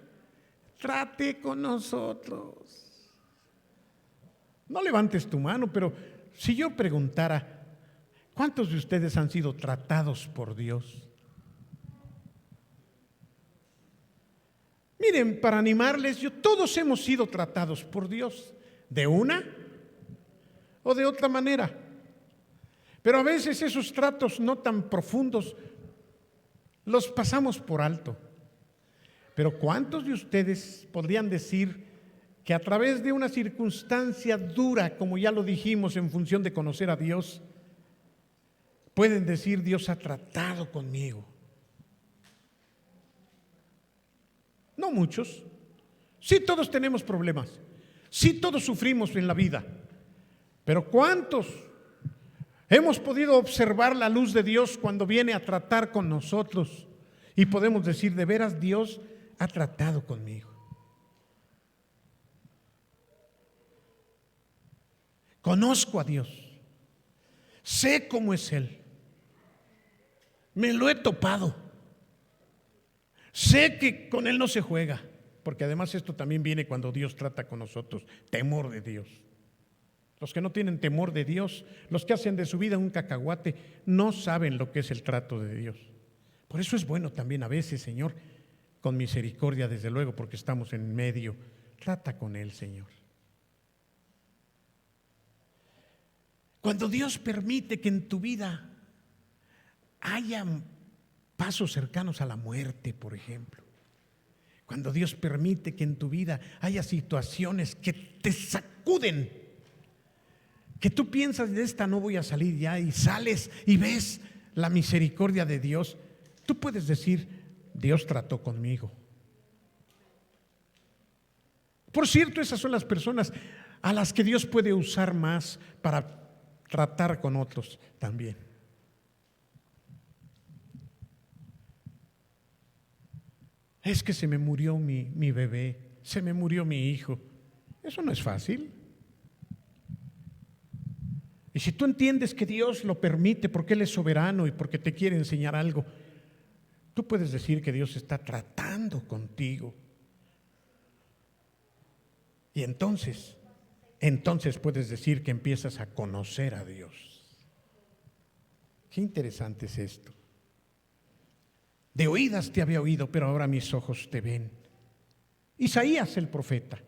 trate con nosotros. No levantes tu mano, pero si yo preguntara, ¿cuántos de ustedes han sido tratados por Dios? Miren, para animarles, todos hemos sido tratados por Dios, de una o de otra manera. Pero a veces esos tratos no tan profundos los pasamos por alto. Pero ¿cuántos de ustedes podrían decir que a través de una circunstancia dura, como ya lo dijimos, en función de conocer a Dios, pueden decir: Dios ha tratado conmigo? No muchos. Sí, todos tenemos problemas. Sí, todos sufrimos en la vida. Pero ¿cuántos hemos podido observar la luz de Dios cuando viene a tratar con nosotros y podemos decir: de veras Dios ha tratado conmigo? Conozco a Dios. Sé cómo es Él. Me lo he topado. Sé que con Él no se juega, porque además esto también viene cuando Dios trata con nosotros: temor de Dios. Los que no tienen temor de Dios, los que hacen de su vida un cacahuate, no saben lo que es el trato de Dios. Por eso es bueno también a veces, Señor, con misericordia, desde luego, porque estamos en medio, trata con Él, Señor. Cuando Dios permite que en tu vida haya pasos cercanos a la muerte, por ejemplo. Cuando Dios permite que en tu vida haya situaciones que te sacuden, que tú piensas: de esta no voy a salir ya, y sales y ves la misericordia de Dios, tú puedes decir: Dios trató conmigo. Por cierto, esas son las personas a las que Dios puede usar más para tratar con otros también. Es que se me murió mi bebé, se me murió mi hijo. Eso no es fácil. Y si tú entiendes que Dios lo permite porque Él es soberano y porque te quiere enseñar algo, tú puedes decir que Dios está tratando contigo. Y entonces puedes decir que empiezas a conocer a Dios. Qué interesante es esto. De oídas te había oído, pero ahora mis ojos te ven. Isaías, el profeta.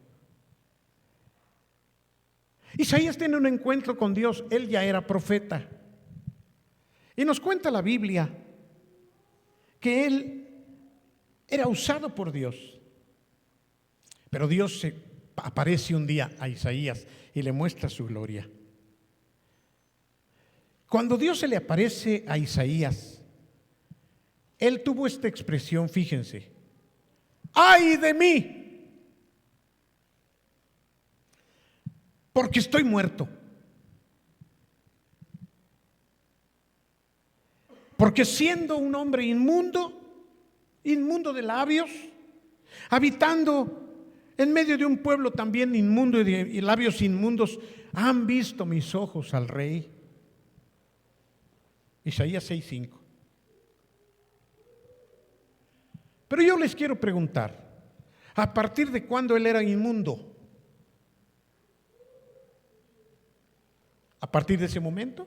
Isaías tiene un encuentro con Dios. Él ya era profeta. Y nos cuenta la Biblia que él era usado por Dios. Pero Dios se aparece un día a Isaías y le muestra su gloria. Cuando Dios se le aparece a Isaías, él tuvo esta expresión, fíjense: ¡ay de mí! Porque estoy muerto. Porque siendo un hombre inmundo de labios, habitando en medio de un pueblo también inmundo y de labios inmundos, han visto mis ojos al Rey. Isaías 6:5. Pero yo les quiero preguntar: ¿a partir de cuándo él era inmundo? ¿A partir de ese momento?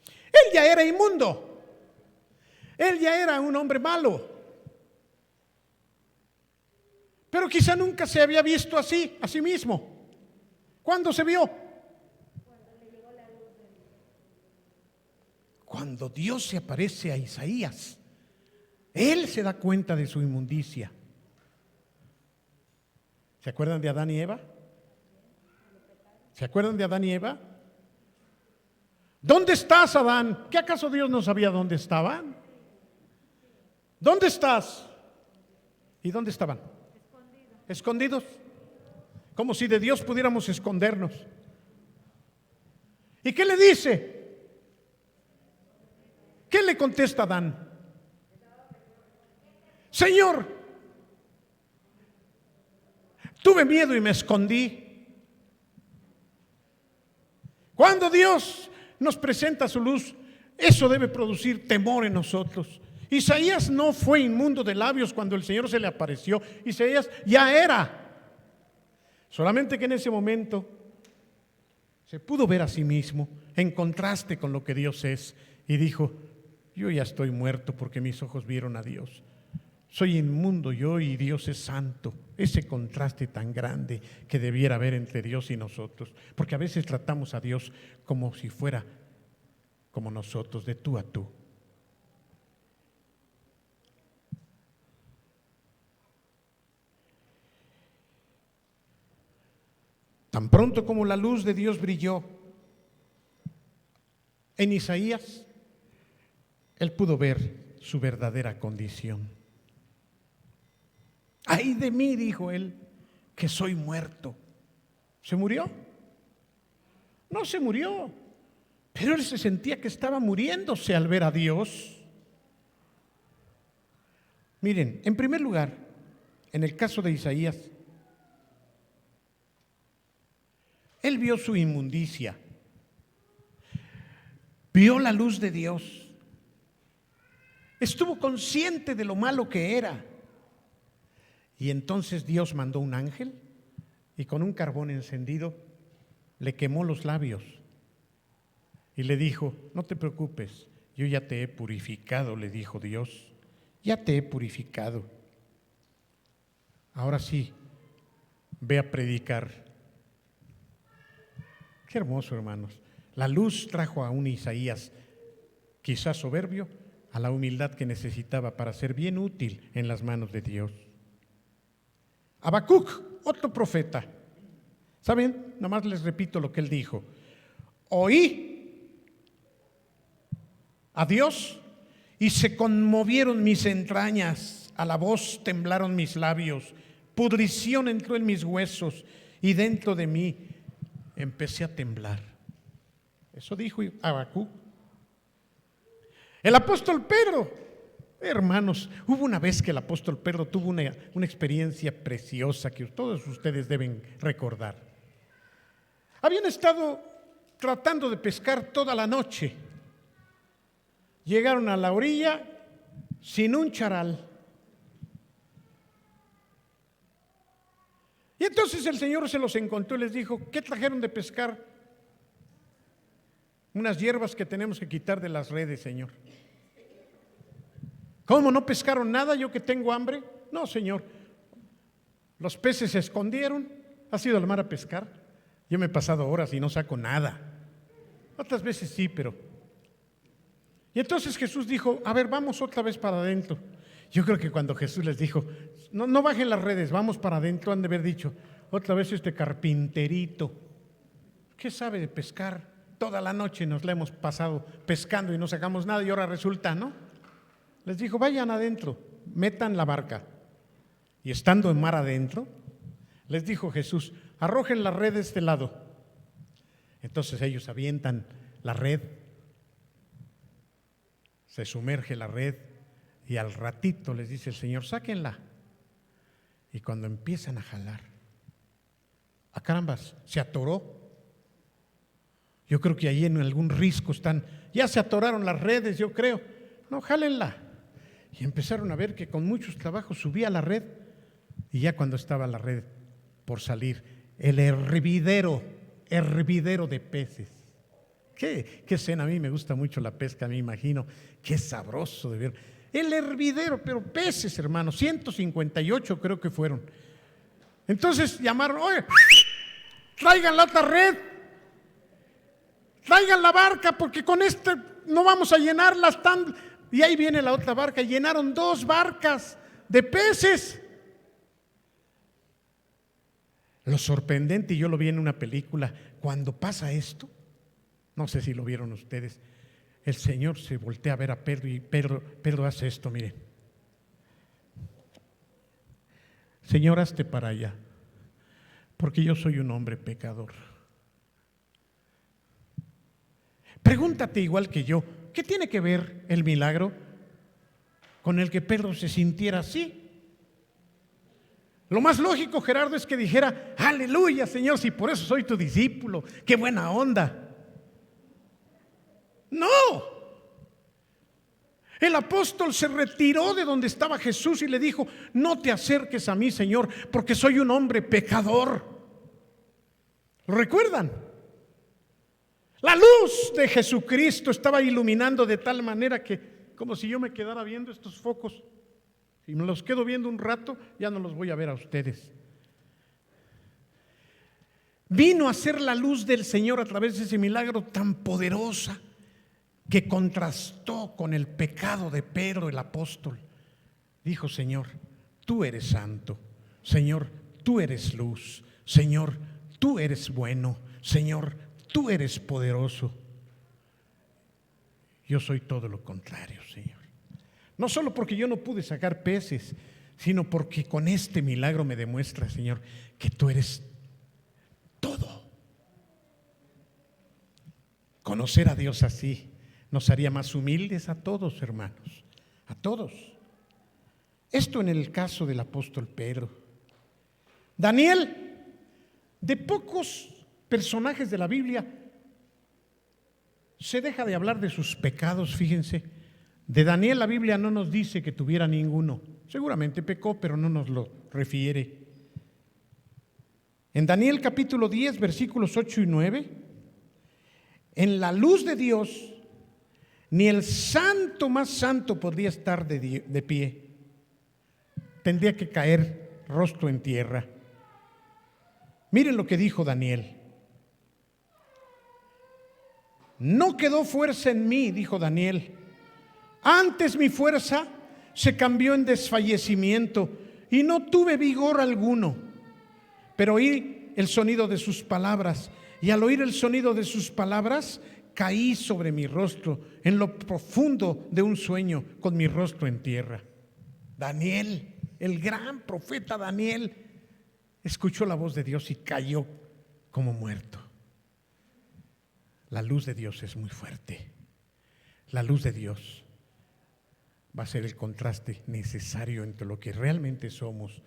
Él ya era inmundo. Él ya era un hombre malo. Pero quizá nunca se había visto así, a sí mismo. ¿Cuándo se vio? Cuando Dios se aparece a Isaías, él se da cuenta de su inmundicia. ¿Se acuerdan de Adán y Eva? ¿Se acuerdan de Adán y Eva? ¿Dónde estás, Adán? ¿Qué acaso Dios no sabía dónde estaban? ¿Dónde estás? ¿Y dónde estaban? Escondidos. Como si de Dios pudiéramos escondernos. ¿Y qué le dice? ¿Qué le contesta Adán? Señor, tuve miedo y me escondí. Cuando Dios nos presenta su luz, eso debe producir temor en nosotros. Isaías no fue inmundo de labios cuando el Señor se le apareció. Isaías ya era. Solamente que en ese momento se pudo ver a sí mismo en contraste con lo que Dios es y dijo: yo ya estoy muerto porque mis ojos vieron a Dios. Soy inmundo yo y Dios es santo. Ese contraste tan grande que debiera haber entre Dios y nosotros, porque a veces tratamos a Dios como si fuera como nosotros, de tú a tú. Tan pronto como la luz de Dios brilló en Isaías, él pudo ver su verdadera condición. Ay de mí, dijo él, que soy muerto. ¿Se murió? No se murió, pero él se sentía que estaba muriéndose al ver a Dios. Miren, en primer lugar, en el caso de Isaías, él vio su inmundicia, vio la luz de Dios, estuvo consciente de lo malo que era. Y entonces Dios mandó un ángel y con un carbón encendido le quemó los labios y le dijo: no te preocupes, yo ya te he purificado, le dijo Dios, ya te he purificado. Ahora sí, ve a predicar. Qué hermoso, hermanos. La luz trajo a un Isaías, quizás soberbio, a la humildad que necesitaba para ser bien útil en las manos de Dios. Habacuc, otro profeta. ¿Saben? Nomás les repito lo que él dijo. Oí a Dios y se conmovieron mis entrañas, a la voz temblaron mis labios, pudrición entró en mis huesos y dentro de mí empecé a temblar. Eso dijo Habacuc. El apóstol Pedro, hermanos, hubo una vez que el apóstol Pedro tuvo una experiencia preciosa que todos ustedes deben recordar. Habían estado tratando de pescar toda la noche. Llegaron a la orilla sin un charal. Y entonces el Señor se los encontró y les dijo: ¿qué trajeron de pescar? Unas hierbas que tenemos que quitar de las redes, Señor. ¿Cómo no pescaron nada yo que tengo hambre? No, Señor. Los peces se escondieron. ¿Has ido al mar a pescar? Yo me he pasado horas y no saco nada. Otras veces sí, pero... Y entonces Jesús dijo: a ver, vamos otra vez para adentro. Yo creo que cuando Jesús les dijo: no bajen las redes, vamos para adentro, han de haber dicho: otra vez este carpinterito, ¿qué sabe de pescar? Toda la noche nos la hemos pasado pescando y no sacamos nada y ahora resulta, ¿no? Les dijo: vayan adentro, metan la barca. Y estando en mar adentro, les dijo Jesús: arrojen la red de este lado. Entonces ellos avientan la red, se sumerge la red y al ratito les dice el Señor: sáquenla. Y cuando empiezan a jalar, ¡a carambas! Se atoró. Yo creo que ahí en algún risco están, ya se atoraron las redes, yo creo. No, jálenla. Y empezaron a ver que con muchos trabajos subía la red y ya cuando estaba la red por salir, el hervidero de peces. ¿Qué escena? A mí me gusta mucho la pesca, me imagino. Qué sabroso de ver. El hervidero, pero peces, hermanos, 158 creo que fueron. Entonces llamaron: oye, traigan la otra red, traigan la barca, porque con este no vamos a llenarlas tan... Y ahí viene la otra barca, llenaron 2 barcas de peces. Lo sorprendente, y yo lo vi en una película, cuando pasa esto, no sé si lo vieron ustedes, el Señor se voltea a ver a Pedro y Pedro hace esto, miren. Señor, hazte para allá, porque yo soy un hombre pecador. Pregúntate igual que yo, ¿qué tiene que ver el milagro con el que Pedro se sintiera así? Lo más lógico, Gerardo, es que dijera: aleluya, Señor, si por eso soy tu discípulo, qué buena onda. No, el apóstol se retiró de donde estaba Jesús y le dijo: no te acerques a mí, Señor, porque soy un hombre pecador. ¿Lo recuerdan? La luz de Jesucristo estaba iluminando de tal manera que, como si yo me quedara viendo estos focos, y me los quedo viendo un rato, ya no los voy a ver a ustedes. Vino a ser la luz del Señor a través de ese milagro tan poderosa que contrastó con el pecado de Pedro el apóstol. Dijo: Señor, tú eres santo. Señor, tú eres luz. Señor, tú eres bueno. Señor, tú eres poderoso. Yo soy todo lo contrario, Señor. No solo porque yo no pude sacar peces, sino porque con este milagro me demuestra, Señor, que tú eres todo. Conocer a Dios así nos haría más humildes a todos, hermanos, a todos. Esto en el caso del apóstol Pedro. Daniel, de pocos personajes de la Biblia se deja de hablar de sus pecados, fíjense. De Daniel la Biblia no nos dice que tuviera ninguno. Seguramente pecó, pero no nos lo refiere. En Daniel capítulo 10, versículos 8 y 9, en la luz de Dios, ni el santo más santo podría estar de pie. Tendría que caer rostro en tierra. Miren lo que dijo Daniel. No quedó fuerza en mí, dijo Daniel. Antes mi fuerza se cambió en desfallecimiento y no tuve vigor alguno. Pero oí el sonido de sus palabras, y al oír el sonido de sus palabras caí sobre mi rostro en lo profundo de un sueño, con mi rostro en tierra. Daniel, el gran profeta Daniel, escuchó la voz de Dios y cayó como muerto. La luz de Dios es muy fuerte. La luz de Dios va a ser el contraste necesario entre lo que realmente somos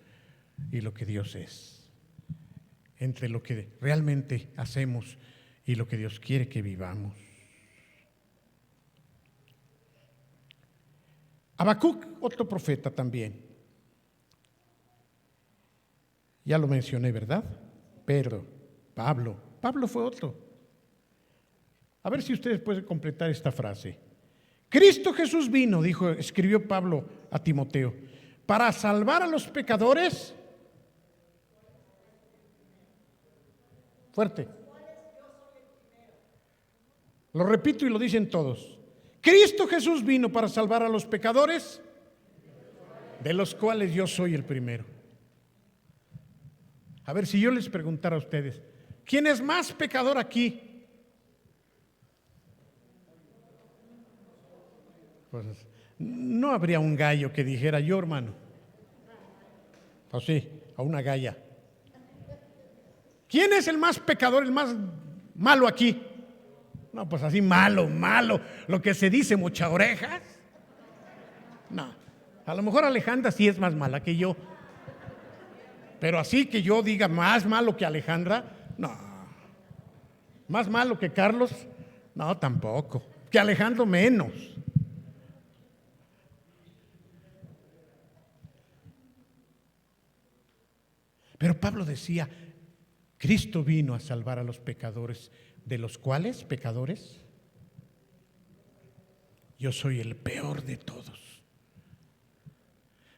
y lo que Dios es, entre lo que realmente hacemos y lo que Dios quiere que vivamos. Habacuc, otro profeta también. Ya lo mencioné, ¿verdad? Pedro, Pablo fue otro. A ver si ustedes pueden completar esta frase. Cristo Jesús vino, escribió Pablo a Timoteo, para salvar a los pecadores. Fuerte. Lo repito y lo dicen todos. Cristo Jesús vino para salvar a los pecadores, de los cuales yo soy el primero. A ver, si yo les preguntara a ustedes, ¿quién es más pecador aquí? Pues no habría un gallo que dijera: yo, hermano. O sí, a una galla. ¿Quién es el más pecador, el más malo aquí? No, pues así malo, lo que se dice mocha orejas. No, a lo mejor Alejandra sí es más mala que yo, pero así que yo diga más malo que Alejandra, no. Más malo que Carlos, no, tampoco. Que Alejandro menos. Pero Pablo decía: Cristo vino a salvar a los pecadores, de los cuales, pecadores, yo soy el peor de todos.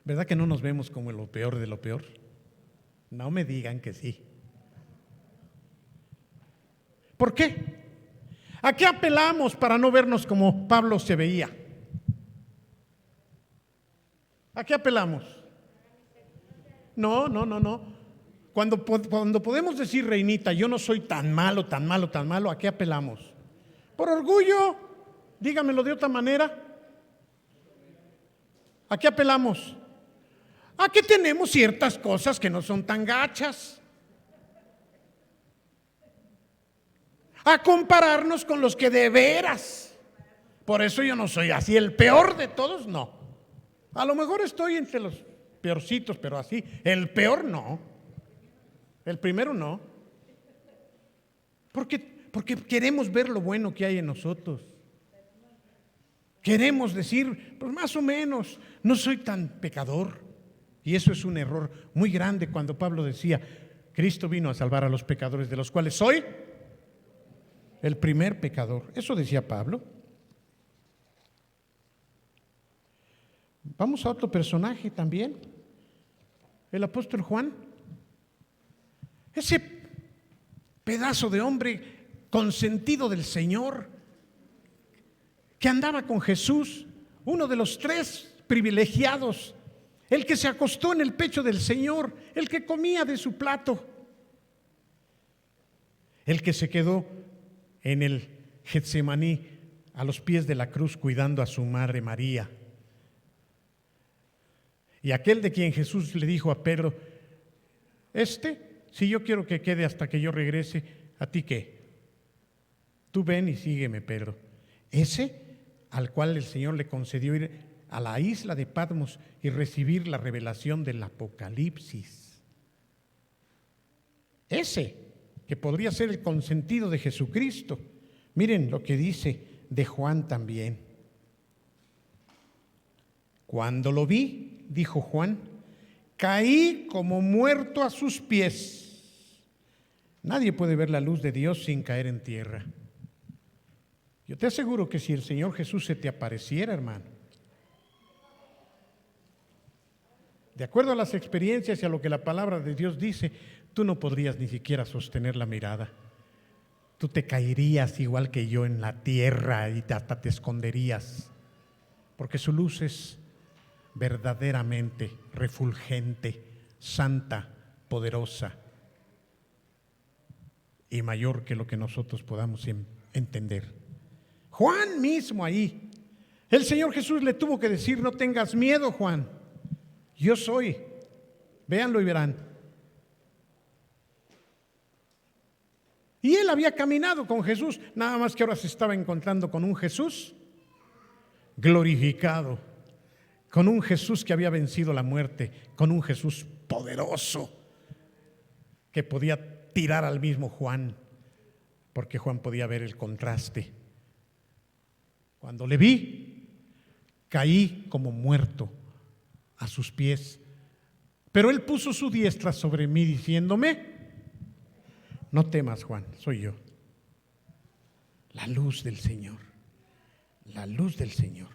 ¿Verdad que no nos vemos como lo peor de lo peor? No me digan que sí. ¿Por qué? ¿A qué apelamos para no vernos como Pablo se veía? ¿A qué apelamos? No. Cuando podemos decir, Reinita, yo no soy tan malo, tan malo, tan malo, ¿a qué apelamos? ¿Por orgullo? Dígamelo de otra manera. ¿A qué apelamos? A que tenemos ciertas cosas que no son tan gachas. A compararnos con los que de veras. Por eso yo no soy así, el peor de todos, no. A lo mejor estoy entre los peorcitos, pero así, el peor no. El primero no. Porque queremos ver lo bueno que hay en nosotros. Queremos decir, pues más o menos, no soy tan pecador. Y eso es un error muy grande cuando Pablo decía, Cristo vino a salvar a los pecadores, de los cuales soy el primer pecador. Eso decía Pablo. Vamos a otro personaje también, el apóstol Juan. Ese pedazo de hombre consentido del Señor, que andaba con Jesús, uno de los 3 privilegiados, el que se acostó en el pecho del Señor, el que comía de su plato, el que se quedó en el Getsemaní a los pies de la cruz cuidando a su madre María. Y aquel de quien Jesús le dijo a Pedro, si yo quiero que quede hasta que yo regrese, ¿a ti qué? Tú ven y sígueme, Pedro. Ese al cual el Señor le concedió ir a la isla de Patmos y recibir la revelación del Apocalipsis. Ese que podría ser el consentido de Jesucristo. Miren lo que dice de Juan también. Cuando lo vi, dijo Juan, caí como muerto a sus pies. Nadie puede ver la luz de Dios sin caer en tierra. Yo te aseguro que si el Señor Jesús se te apareciera, hermano, de acuerdo a las experiencias y a lo que la palabra de Dios dice, tú no podrías ni siquiera sostener la mirada. Tú te caerías igual que yo en la tierra y hasta te esconderías, porque su luz es verdaderamente refulgente, santa, poderosa y mayor que lo que nosotros podamos entender. Juan mismo ahí, el Señor Jesús le tuvo que decir, no tengas miedo, Juan, yo soy. Véanlo y verán. Y él había caminado con Jesús, nada más que ahora se estaba encontrando con un Jesús glorificado, con un Jesús que había vencido la muerte, con un Jesús poderoso que podía tirar al mismo Juan, porque Juan podía ver el contraste. Cuando le vi, caí como muerto a sus pies, pero él puso su diestra sobre mí diciéndome, no temas, Juan, soy yo. La luz del Señor, la luz del Señor.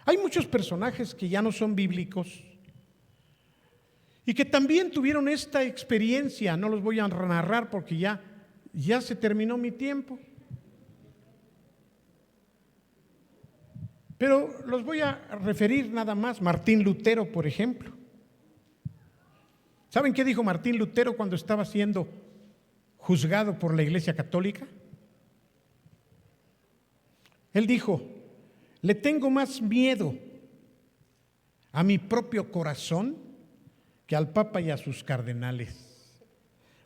Hay muchos personajes que ya no son bíblicos y que también tuvieron esta experiencia. No los voy a narrar porque ya se terminó mi tiempo. Pero los voy a referir nada más. Martín Lutero, por ejemplo. ¿Saben qué dijo Martín Lutero cuando estaba siendo juzgado por la Iglesia Católica? Él dijo, le tengo más miedo a mi propio corazón que al Papa y a sus cardenales,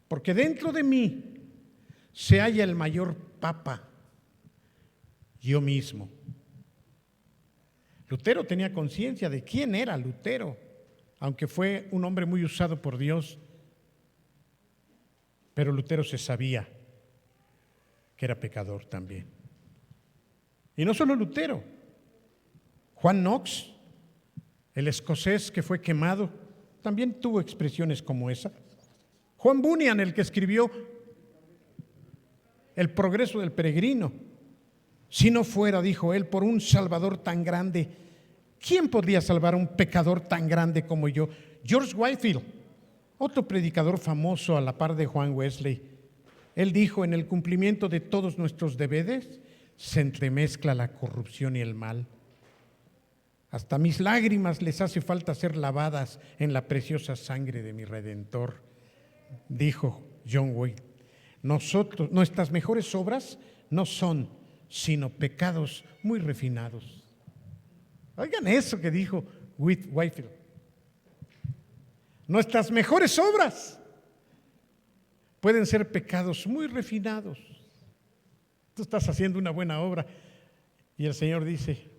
porque dentro de mí se halla el mayor Papa, yo mismo. Lutero tenía conciencia de quién era Lutero, aunque fue un hombre muy usado por Dios, pero Lutero se sabía que era pecador también. Y no solo Lutero, Juan Knox, el escocés que fue quemado, también tuvo expresiones como esa. Juan Bunyan, el que escribió El progreso del peregrino, si no fuera, dijo él, por un Salvador tan grande, ¿quién podría salvar a un pecador tan grande como yo? George Whitefield, otro predicador famoso a la par de Juan Wesley, él dijo, en el cumplimiento de todos nuestros deberes se entremezcla la corrupción y el mal. Hasta mis lágrimas les hace falta ser lavadas en la preciosa sangre de mi Redentor, dijo John White. Nuestras mejores obras no son sino pecados muy refinados. Oigan eso que dijo Whitefield. Nuestras mejores obras pueden ser pecados muy refinados. Tú estás haciendo una buena obra y el Señor dice,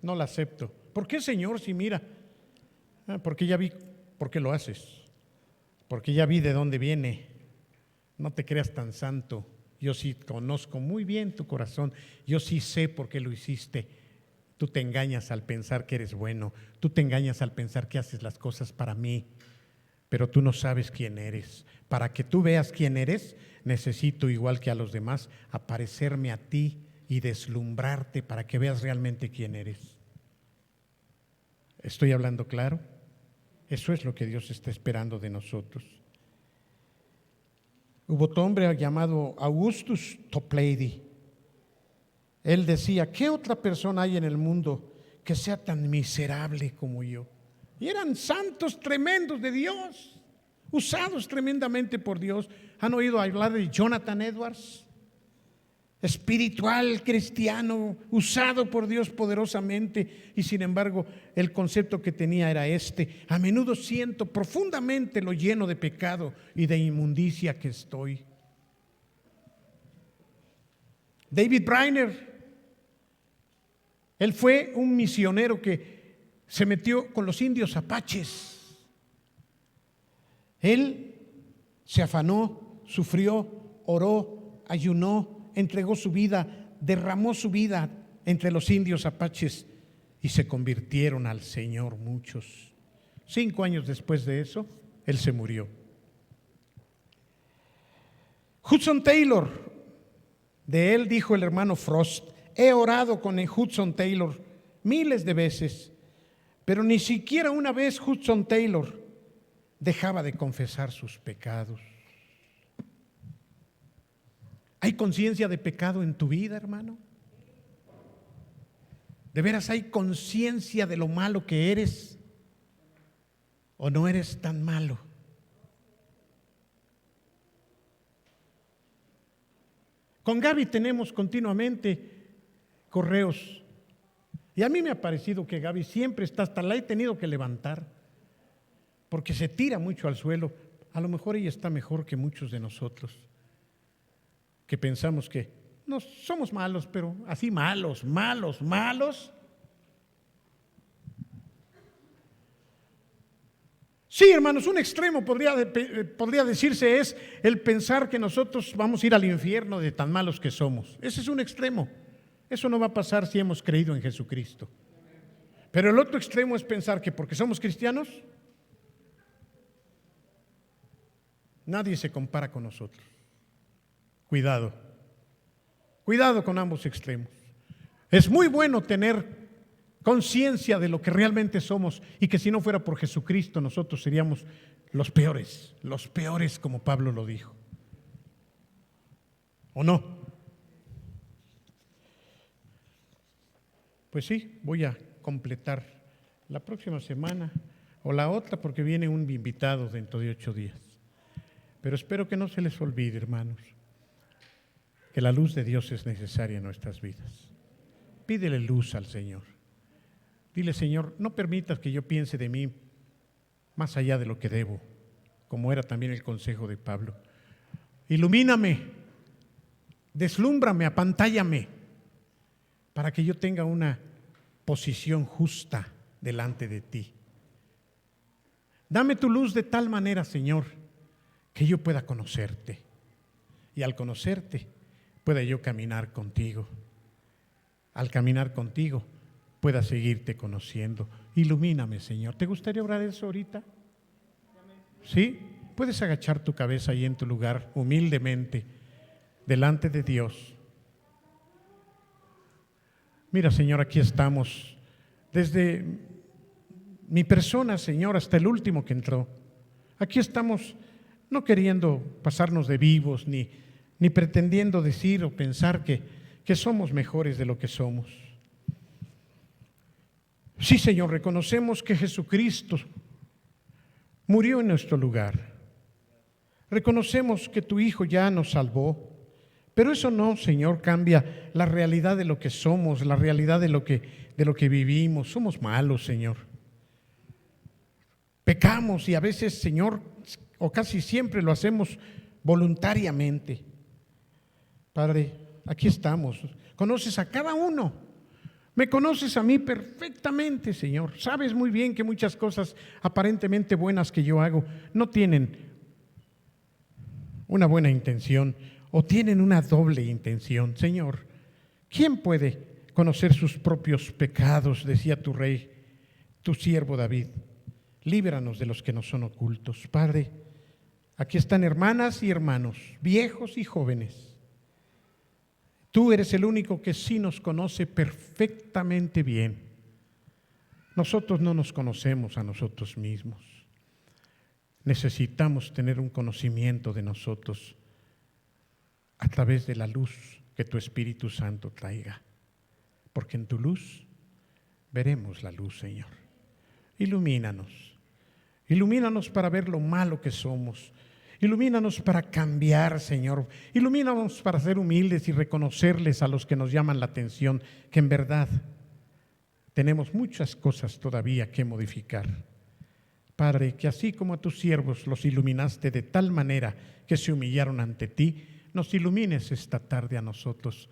no la acepto. ¿Por qué, Señor? Si mira, porque ya vi por qué lo haces, porque ya vi de dónde viene. No te creas tan santo. Yo sí conozco muy bien tu corazón. Yo sí sé por qué lo hiciste. Tú te engañas al pensar que eres bueno. Tú te engañas al pensar que haces las cosas para mí. Pero tú no sabes quién eres. Para que tú veas quién eres, necesito, igual que a los demás, aparecerme a ti y deslumbrarte para que veas realmente quién eres. ¿Estoy hablando claro? Eso es lo que Dios está esperando de nosotros. Hubo otro hombre llamado Augustus Toplady. Él decía, ¿qué otra persona hay en el mundo que sea tan miserable como yo? Y eran santos tremendos de Dios, usados tremendamente por Dios. ¿Han oído hablar de Jonathan Edwards? Espiritual, cristiano, usado por Dios poderosamente, y sin embargo el concepto que tenía era este: a menudo siento profundamente lo lleno de pecado y de inmundicia que estoy. David Brainerd, él fue un misionero que se metió con los indios apaches. Él se afanó, sufrió, oró, ayunó, entregó su vida, derramó su vida entre los indios apaches y se convirtieron al Señor muchos. 5 años después de eso, él se murió. Hudson Taylor, de él dijo el hermano Frost: he orado con el Hudson Taylor miles de veces, pero ni siquiera una vez Hudson Taylor dejaba de confesar sus pecados. ¿Hay conciencia de pecado en tu vida, hermano? ¿De veras hay conciencia de lo malo que eres? ¿O no eres tan malo? Con Gaby tenemos continuamente correos. Y a mí me ha parecido que Gaby siempre está, hasta la he tenido que levantar, porque se tira mucho al suelo. A lo mejor ella está mejor que muchos de nosotros, que pensamos que no somos malos, pero así malos. Sí, hermanos, un extremo podría decirse es el pensar que nosotros vamos a ir al infierno de tan malos que somos. Ese es un extremo. Eso no va a pasar si hemos creído en Jesucristo. Pero el otro extremo es pensar que porque somos cristianos, nadie se compara con nosotros. Cuidado con ambos extremos. Es muy bueno tener conciencia de lo que realmente somos y que si no fuera por Jesucristo nosotros seríamos los peores como Pablo lo dijo. ¿O no? Pues sí, voy a completar la próxima semana o la otra porque viene un invitado dentro de 8 días. Pero espero que no se les olvide, hermanos, que la luz de Dios es necesaria en nuestras vidas. Pídele luz al Señor. Dile: Señor, no permitas que yo piense de mí más allá de lo que debo, como era también el consejo de Pablo. Ilumíname, deslúmbrame, apantállame, para que yo tenga una posición justa delante de ti. Dame tu luz de tal manera, Señor, que yo pueda conocerte, y al conocerte pueda yo caminar contigo. Al caminar contigo pueda seguirte conociendo. Ilumíname, Señor. ¿Te gustaría orar eso ahorita? ¿Sí? Puedes agachar tu cabeza ahí en tu lugar humildemente delante de Dios. Mira, Señor, aquí estamos desde mi persona, Señor, hasta el último que entró. Aquí estamos no queriendo pasarnos de vivos ni pretendiendo decir o pensar que somos mejores de lo que somos. Sí, Señor, reconocemos que Jesucristo murió en nuestro lugar. Reconocemos que tu Hijo ya nos salvó. Pero eso no, Señor, cambia la realidad de lo que somos, la realidad de lo que vivimos. Somos malos, Señor. Pecamos y a veces, Señor, o casi siempre lo hacemos voluntariamente. Padre, aquí estamos. Conoces a cada uno. Me conoces a mí perfectamente, Señor. Sabes muy bien que muchas cosas aparentemente buenas que yo hago no tienen una buena intención o tienen una doble intención. Señor, ¿quién puede conocer sus propios pecados? Decía tu rey, tu siervo David. Líbranos de los que nos son ocultos. Padre, aquí están hermanas y hermanos, viejos y jóvenes. Tú eres el único que sí nos conoce perfectamente bien. Nosotros no nos conocemos a nosotros mismos. Necesitamos tener un conocimiento de nosotros a través de la luz que tu Espíritu Santo traiga. Porque en tu luz veremos la luz, Señor. Ilumínanos. Ilumínanos para ver lo malo que somos. Ilumínanos para cambiar, Señor. Ilumínanos para ser humildes y reconocerles a los que nos llaman la atención que en verdad tenemos muchas cosas todavía que modificar. Padre, que así como a tus siervos los iluminaste de tal manera que se humillaron ante ti, nos ilumines esta tarde a nosotros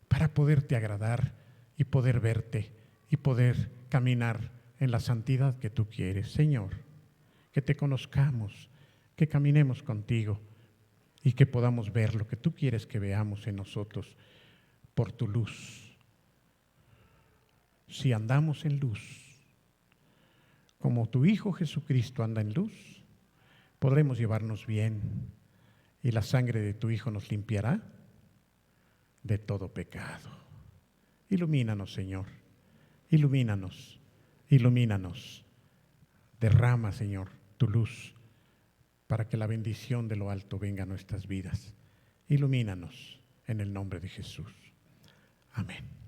para poderte agradar y poder verte y poder caminar en la santidad que tú quieres, Señor. Que te conozcamos, que caminemos contigo y que podamos ver lo que tú quieres que veamos en nosotros por tu luz. Si andamos en luz, como tu Hijo Jesucristo anda en luz, podremos llevarnos bien y la sangre de tu Hijo nos limpiará de todo pecado. Ilumínanos, Señor, ilumínanos, ilumínanos. Derrama, Señor, tu luz para que la bendición de lo alto venga a nuestras vidas. Ilumínanos en el nombre de Jesús. Amén.